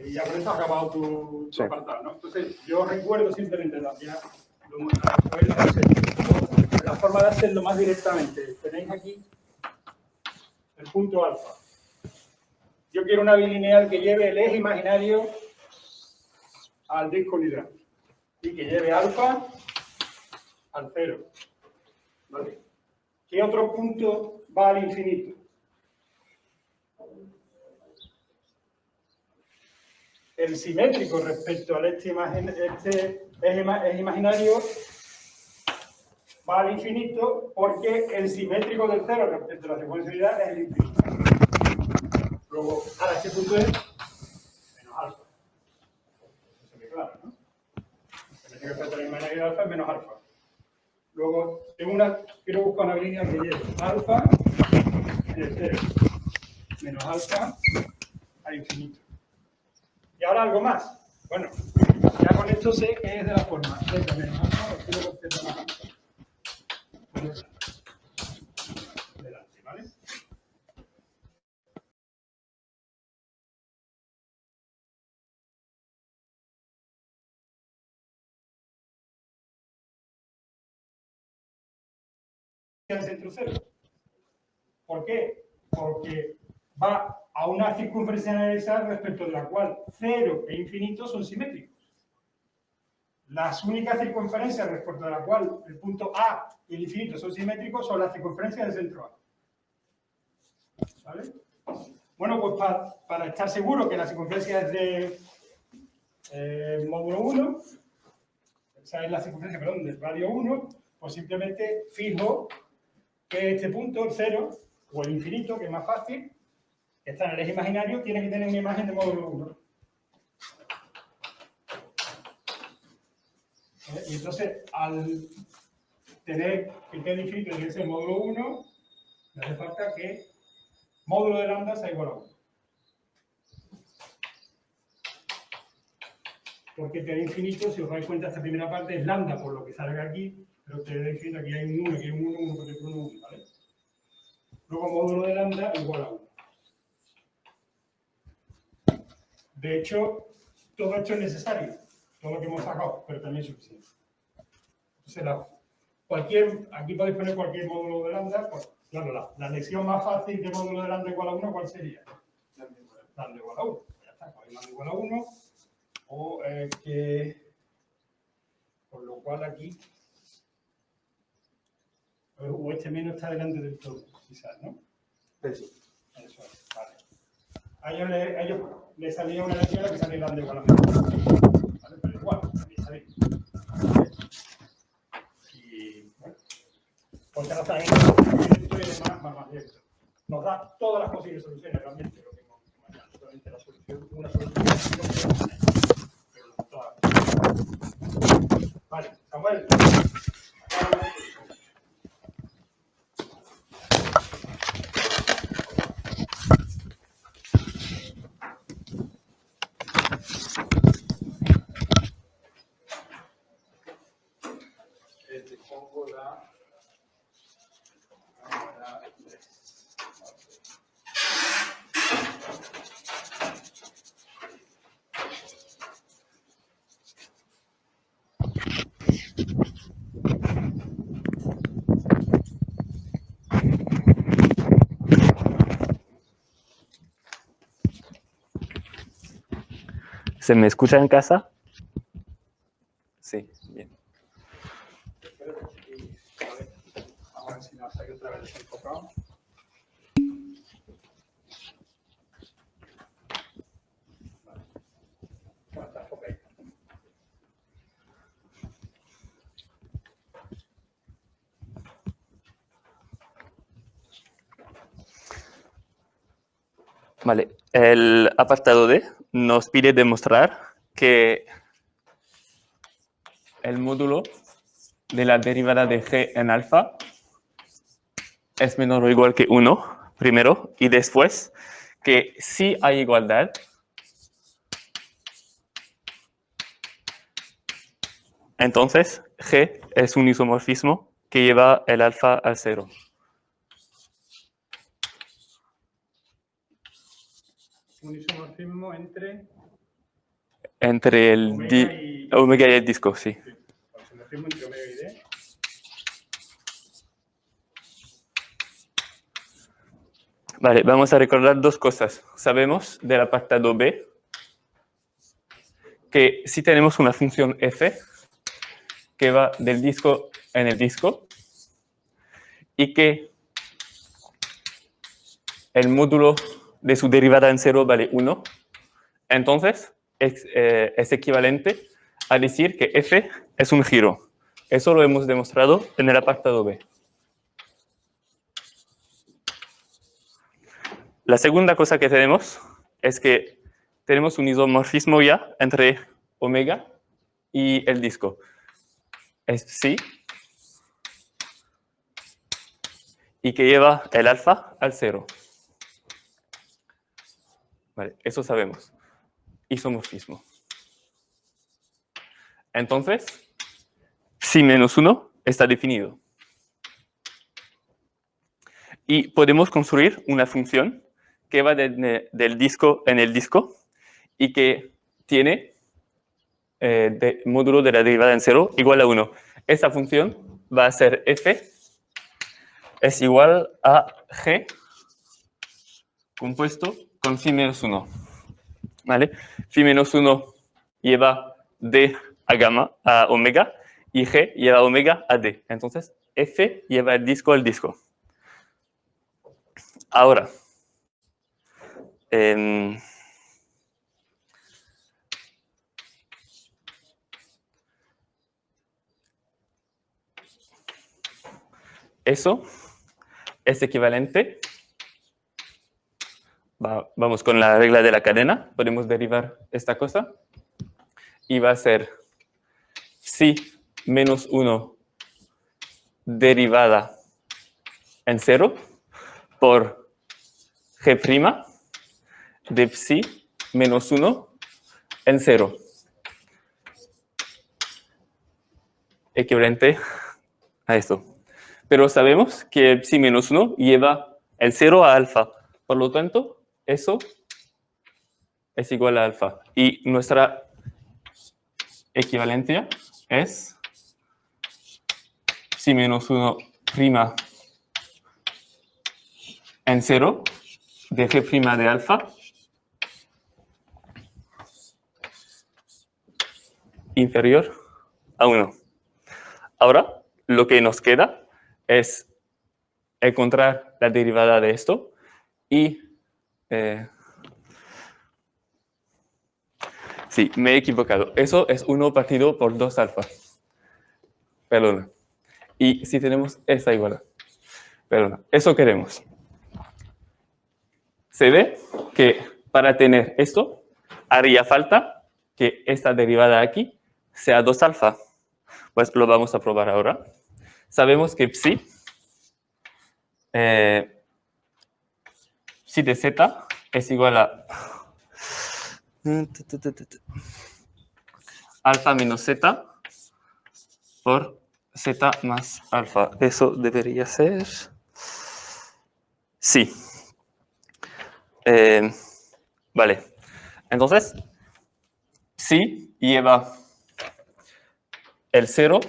Y ya con eso ha acabado tu Sí. apartado, ¿no? Entonces, yo recuerdo simplemente la forma de hacerlo más directamente. Tenéis aquí el punto alfa. Yo quiero una bilineal que lleve el eje imaginario al disco unidad y que lleve alfa al 0. ¿Vale? ¿Qué otro punto va al infinito? El simétrico respecto al eje imaginario va al infinito porque el simétrico del 0 respecto a la secuencia de unidad es el infinito. Luego, ahora ese punto es menos alfa. Eso se ve claro, ¿no? El simétrico respecto a la imaginario de alfa es menos alfa. Luego, quiero buscar una línea que lleve alfa en el 0, menos alfa al infinito. Y ahora algo más. Bueno, ya con esto sé que es de la forma z menos alfa, o quiero con z más alfa. Delante, ¿vale? El centro cero. ¿Por qué? Porque va a una circunferencia analizada respecto de la cual 0 e infinito son simétricos. Las únicas circunferencias respecto de la cual el punto A y el infinito son simétricos son las circunferencias del centro A. ¿Vale? Bueno, pues para estar seguro que la circunferencia es de módulo 1, esa es la circunferencia, perdón, del radio 1, pues simplemente fijo que este punto, el 0, o el infinito, que es más fácil, que está en el eje imaginario, tiene que tener una imagen de módulo 1. Y entonces, al tener que el infinito tiene que ser módulo 1, me hace falta que módulo de lambda sea igual a 1. Porque t de infinito, si os dais cuenta, esta primera parte es lambda, por lo que salga aquí, pero t de infinito, aquí hay un 1, aquí hay un 1, 1 por 1, ¿vale? Luego módulo de lambda igual a 1. De hecho, todo esto es necesario, todo lo que hemos sacado, pero también es suficiente. Entonces, aquí podéis poner cualquier módulo de lambda. Pues, claro, la lección más fácil de módulo de lambda igual a 1, ¿cuál sería? Lambda igual a 1. Ya está, pues lambda igual a 1. O con lo cual aquí, o este menos está delante del todo, quizás, ¿no? Sí. Eso es, vale. A ellos les salía una lección que salía lambda igual a menos. ¿Vale? Pero igual, también sabéis. Y bueno, porque ahora está esto y demás más directo. Nos da todas las posibles soluciones, realmente, lo que hemos imaginado. Solamente la solución, una solución, pero no todas. Vale, Samuel. Te pongo la... ¿Se me escucha en casa? Sí, bien. A ver si nos sale otra vez desenfocado. Vale. Bueno, está enfocado. Vale, el apartado D nos pide demostrar que el módulo de la derivada de g en alfa es menor o igual que 1, primero, y después que si hay igualdad, Entonces, G es un isomorfismo que lleva el alfa al 0. Un isomorfismo entre Entre el omega y el disco, sí. un isomorfismo entre omega y D. Vale, vamos a recordar dos cosas. Sabemos del apartado B que si tenemos una función f que va del disco en el disco y que el módulo de su derivada en 0 vale 1, entonces es equivalente a decir que f es un giro. Eso lo hemos demostrado en el apartado B. La segunda cosa que tenemos es que tenemos un isomorfismo ya entre omega y el disco. Es psi y que lleva el alfa al 0. Vale, eso sabemos. Isomorfismo. Entonces, psi menos 1 está definido. Y podemos construir una función que va del disco en el disco y que tiene módulo de la derivada en 0 igual a 1. Esta función va a ser f es igual a g compuesto con phi menos 1. ¿Vale? Phi menos 1 lleva d a gamma, a omega, y g lleva omega a d. Entonces, f lleva el disco al disco. Ahora, eso es equivalente. Vamos con la regla de la cadena. Podemos derivar esta cosa. Y va a ser psi menos 1 derivada en 0 por g' de psi menos 1 en 0. Equivalente a esto. Pero sabemos que el psi menos 1 lleva el 0 a alfa. Por lo tanto, eso es igual a alfa. Y nuestra equivalencia es psi menos 1' en 0 de g' de alfa inferior a 1. Ahora, lo que nos queda es encontrar la derivada de esto y... sí, me he equivocado. Eso es 1 partido por 2 alfa. Perdona. Y si tenemos esta igualdad. Perdona. Eso queremos. Se ve que para tener esto, haría falta que esta derivada aquí sea 2 alfa. Pues lo vamos a probar ahora. Sabemos que psi de z es igual a alfa menos z por z más alfa. Eso debería ser... sí. Vale. Entonces, psi lleva el 0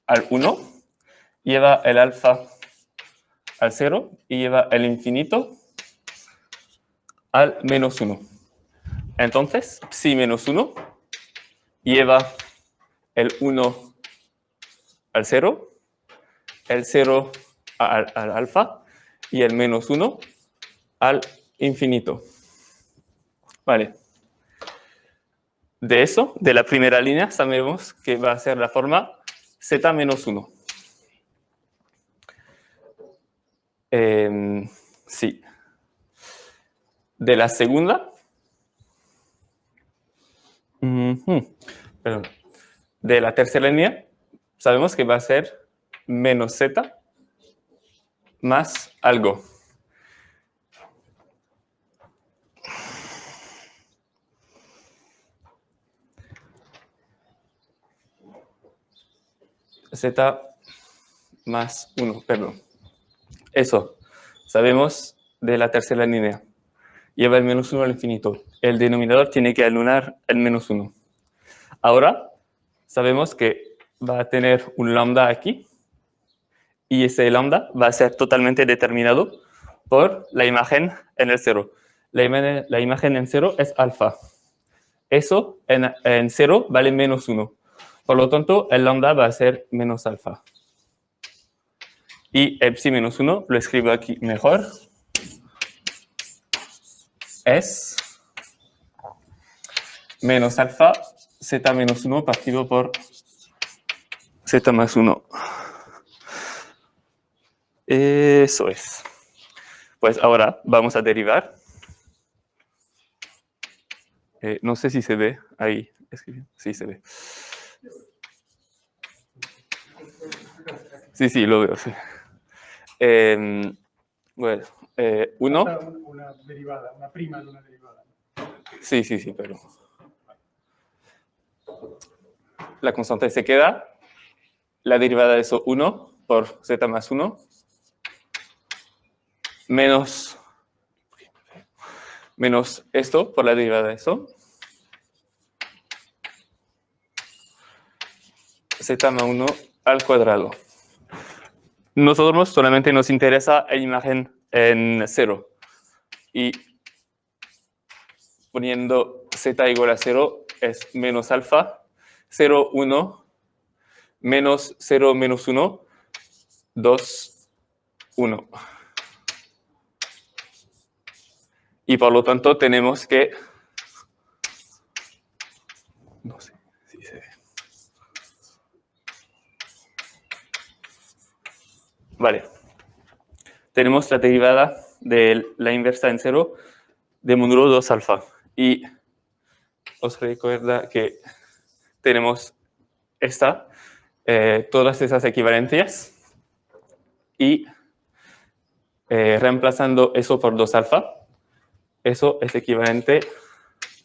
al 1, lleva el alfa al 0 y lleva el infinito al menos 1. Entonces, psi menos 1 lleva el 1 al 0, el 0 al alfa y el menos 1 al infinito. Vale. De eso, de la primera línea, sabemos que va a ser la forma z menos 1. Sí. De la segunda. Perdón. De la tercera línea, sabemos que va a ser menos z más algo. z más 1, perdón. Eso, sabemos de la tercera línea. Lleva el menos 1 al infinito. El denominador tiene que anular el menos 1. Ahora, sabemos que va a tener un lambda aquí. Y ese lambda va a ser totalmente determinado por la imagen en el 0. La imagen en 0 es alfa. Eso en 0 vale menos 1. Por lo tanto, el lambda va a ser menos alfa. Y el psi menos 1, lo escribo aquí mejor, es menos alfa z menos 1 partido por z más 1. Eso es. Pues ahora vamos a derivar. No sé si se ve ahí. Sí, se ve. Sí, lo veo. Sí. Bueno, 1. Una derivada, una prima de una derivada. Sí, pero... La constante se queda. La derivada de eso, 1 por z más 1. Menos esto por la derivada de eso. Z más 1 al cuadrado. Nosotros solamente nos interesa la imagen en 0. Y poniendo z igual a 0 es menos alfa, 0, 1, menos 0, menos 1, 2, 1. Y por lo tanto tenemos que... No sé si se ve. Vale. Tenemos la derivada de la inversa en 0 de módulo 2 alfa. Y os recuerda que tenemos todas esas equivalencias. Y reemplazando eso por 2 alfa, eso es equivalente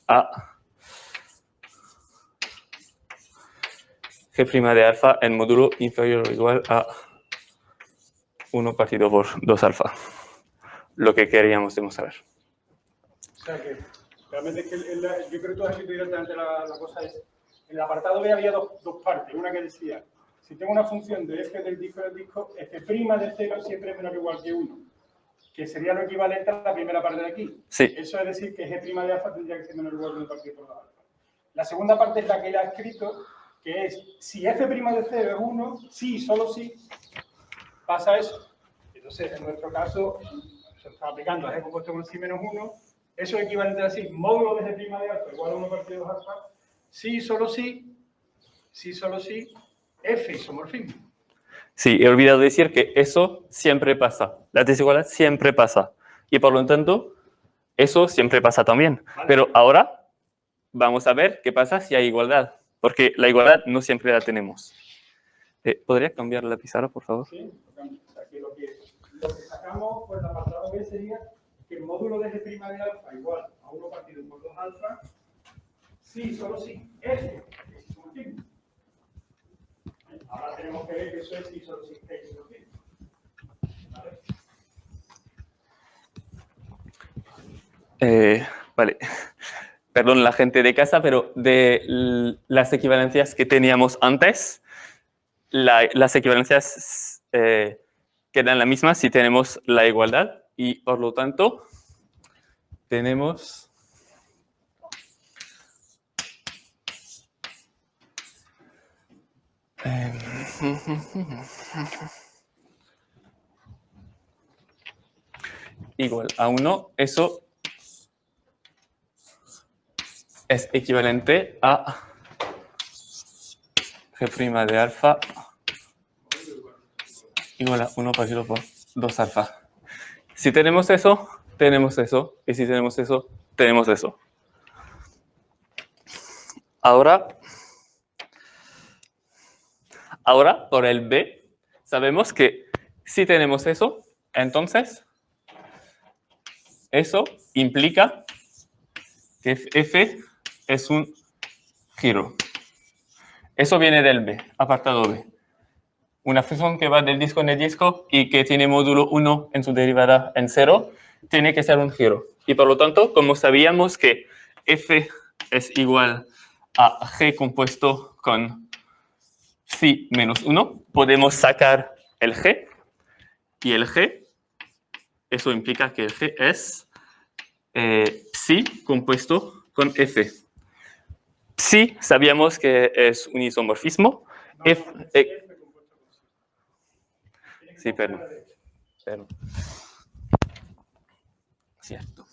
a g' de alfa en módulo inferior o igual a 1 partido por 2 alfa. Lo que queríamos demostrar. O sea que realmente es que yo creo que tú has escrito directamente la cosa es. En el apartado B había dos partes. Una que decía, si tengo una función de f del disco f' de 0 siempre es menor o igual que 1. Que sería lo equivalente a la primera parte de aquí. Sí. Eso es decir que g' de alfa tendría que ser menor o igual que 1 partido por 2 alfa. La segunda parte es la que él ha escrito, que es, si f' de 0 es 1, sí, solo sí, pasa eso. Entonces, en nuestro caso, se está aplicando a g compuesto con sí menos 1, eso es equivalente a decir, módulo de g' de alfa igual a 1 partido 2 alfa, sí, solo sí, f isomorfismo. Sí, he olvidado decir que eso siempre pasa. La desigualdad siempre pasa. Y por lo tanto, eso siempre pasa también. Vale. Pero ahora vamos a ver qué pasa si hay igualdad. Porque la igualdad no siempre la tenemos. ¿Podría cambiar la pizarra, por favor? Sí, aquí lo que sacamos, pues el apartado B sería que el módulo de g' de alfa igual a 1 partido por 2 alfa, sí, solo sí, f es isomorfismo. Ahora tenemos que ver que eso es sí, solo sí, f es isomorfismo. ¿Vale? Vale. Perdón la gente de casa, pero de las equivalencias que teníamos antes, las equivalencias quedan las mismas si tenemos la igualdad y por lo tanto tenemos igual a 1, eso es equivalente a g' de alfa igual a 1 partido por 2 alfa. Si tenemos eso, tenemos eso. Y si tenemos eso, tenemos eso. Ahora, por el B, sabemos que si tenemos eso, entonces eso implica que f es un giro. Eso viene del B, apartado B. una función que va del disco en el disco y que tiene módulo 1 en su derivada en 0, tiene que ser un giro. Y por lo tanto, como sabíamos que f es igual a g compuesto con psi menos 1, podemos sacar el g. Y el g, eso implica que el g es psi compuesto con f. Psi sabíamos que es un isomorfismo. Sí, perdón. Cierto.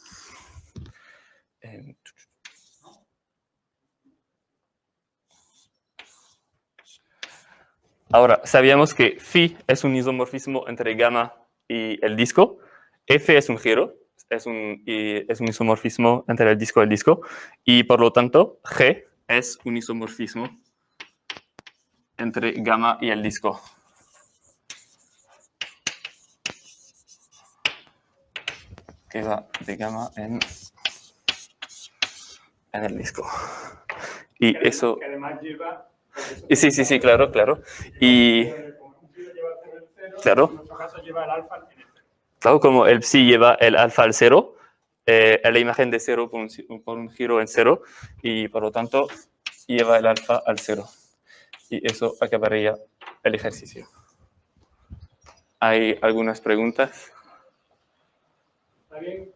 Ahora, sabíamos que phi es un isomorfismo entre gamma y el disco. F es un giro, es un isomorfismo entre el disco y el disco. Y por lo tanto, G es un isomorfismo entre gamma y el disco. Que va de gamma en el disco. Y eso... Que además lleva... Sí, claro. Y... Claro. En nuestro caso lleva el alfa al 0. Claro, como el psi lleva el alfa al 0, la imagen de 0 por un giro en 0, y por lo tanto lleva el alfa al 0. Y eso acabaría el ejercicio. ¿Hay algunas preguntas? ¿Está bien?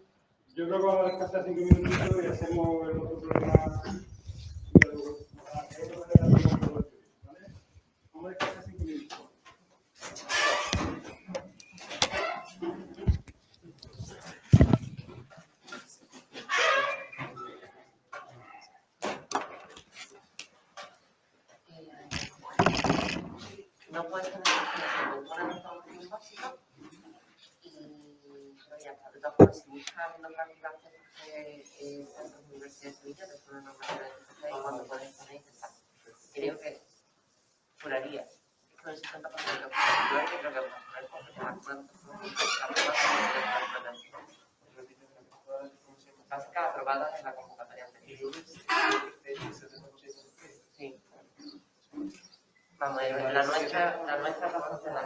Yo creo que vamos a descansar 5 minutos y hacemos el otro problema. Vamos a descansar 5 minutos. No puedes tener una información básica y ya está. De todas formas, si buscas la práctica de centros de Universidad de Sevilla, que son una normativa de y cuando puedes poner intentar. Creo que juraría que con el 70% de los creo que vas a poner básica aprobada en la convocatoria anterior. Sí. Vamos, la nuestra va a funcionar.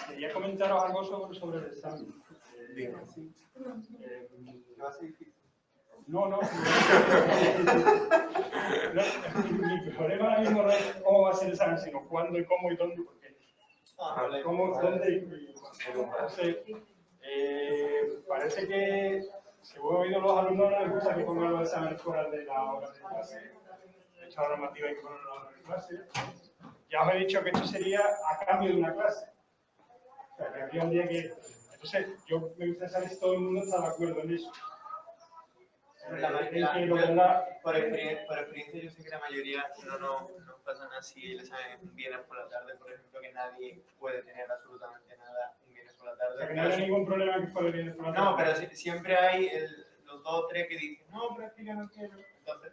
Quería comentaros algo sobre el examen. No. Mi problema ahora mismo no es cómo va a ser el examen, sino cuándo y cómo y dónde, porque cómo, dónde y cuándo. Entonces, parece que, según he oído los alumnos, no les gusta que pongan los exámenes fuera de la hora de clase. De hecho, la normativa hay que ponerlo en la hora de clase. Ya os he dicho que esto sería a cambio de una clase. O sea, que habría un día que... Entonces, yo me gustaría saber si todo el mundo está de acuerdo en eso. Por experiencia, yo sé que la mayoría no pasan así el examen un viernes por la tarde, por ejemplo, que nadie puede tener absolutamente nada un viernes por la tarde. O sea, que no hay ningún problema que fuera el viernes por la tarde. No, pero siempre hay los 2 o 3 que dicen, no, pero es que yo no quiero. Entonces,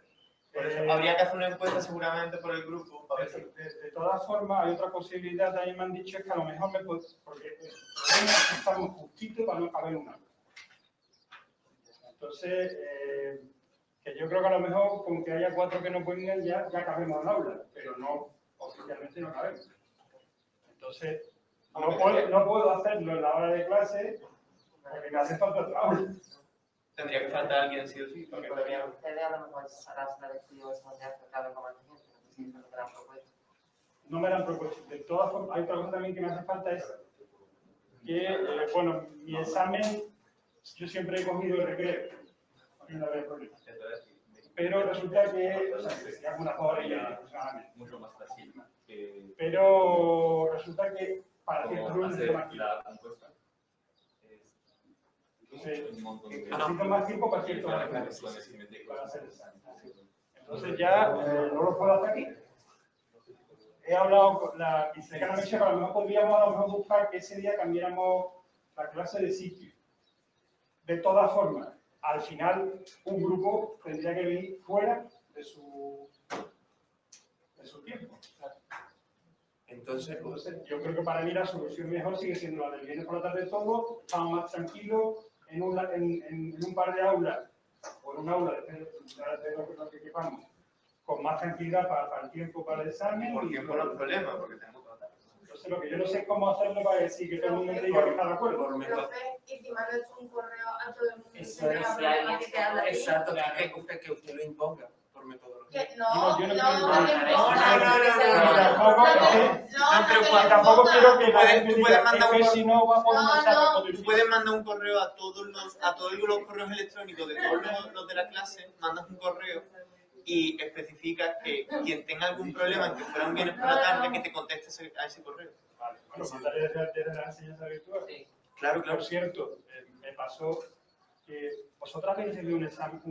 por eso habría que hacer una encuesta seguramente por el grupo. Para ver si... De todas formas, hay otra posibilidad, también me han dicho, es que a lo mejor porque el problema es que estamos justito para no caber un aula. Entonces, que yo creo que a lo mejor con que haya 4 que no pongan ya cabemos en aula, pero no, oficialmente no cabemos. Entonces, no puedo hacerlo en la hora de clase porque me hace falta otra aula. Tendría que faltar alguien sí o sí. Porque ustedes a lo mejor harán la lección esa manera que cabe como gente, no sé si eso no te lo han propuesto. No me la han propuesto. De todas formas, hay otra cosa también que me hace falta es que, bueno, mi examen, yo siempre he cogido el recreo. No había problema. Pero resulta que, o sea, que algunas horas ya aproximadamente. Mucho más fácil. Pero resulta que para ciertos grupos de necesito más tiempo para ciertos para hacer el examen. Entonces ya no lo puedo hacer aquí. He hablado con la vicedecana, me dice que a lo mejor podríamos buscar que ese día cambiáramos la clase de sitio. De todas formas, al final un grupo tendría que venir fuera de su tiempo. Entonces, yo creo que para mí la solución mejor sigue siendo la del viernes por la tarde todo, estamos más tranquilos en un par de aulas, o en un aula, de lo que quepamos, con más tranquilidad para el tiempo, para el examen. por tiempo no es problema, porque tenemos que tratar. Entonces lo que yo no sé es cómo hacerlo para decir que todo el mundo diga que está de acuerdo. Y te mando un correo a todo el mundo. Eso es, exacto, que usted lo imponga por metodología. No, Tampoco quiero que tú puedes mandar un si no vamos a Tú puedes mandar un correo a todos los correos electrónicos de todos los de la clase, mandas un correo y especificas que quien tenga algún problema en que fuera un viernes por la tarde, que te conteste a ese correo. Vale, bueno, mandaré desde la enseñanza virtual. Sí. Claro, claro. Por cierto, me pasó que vosotras habéis recibido un examen,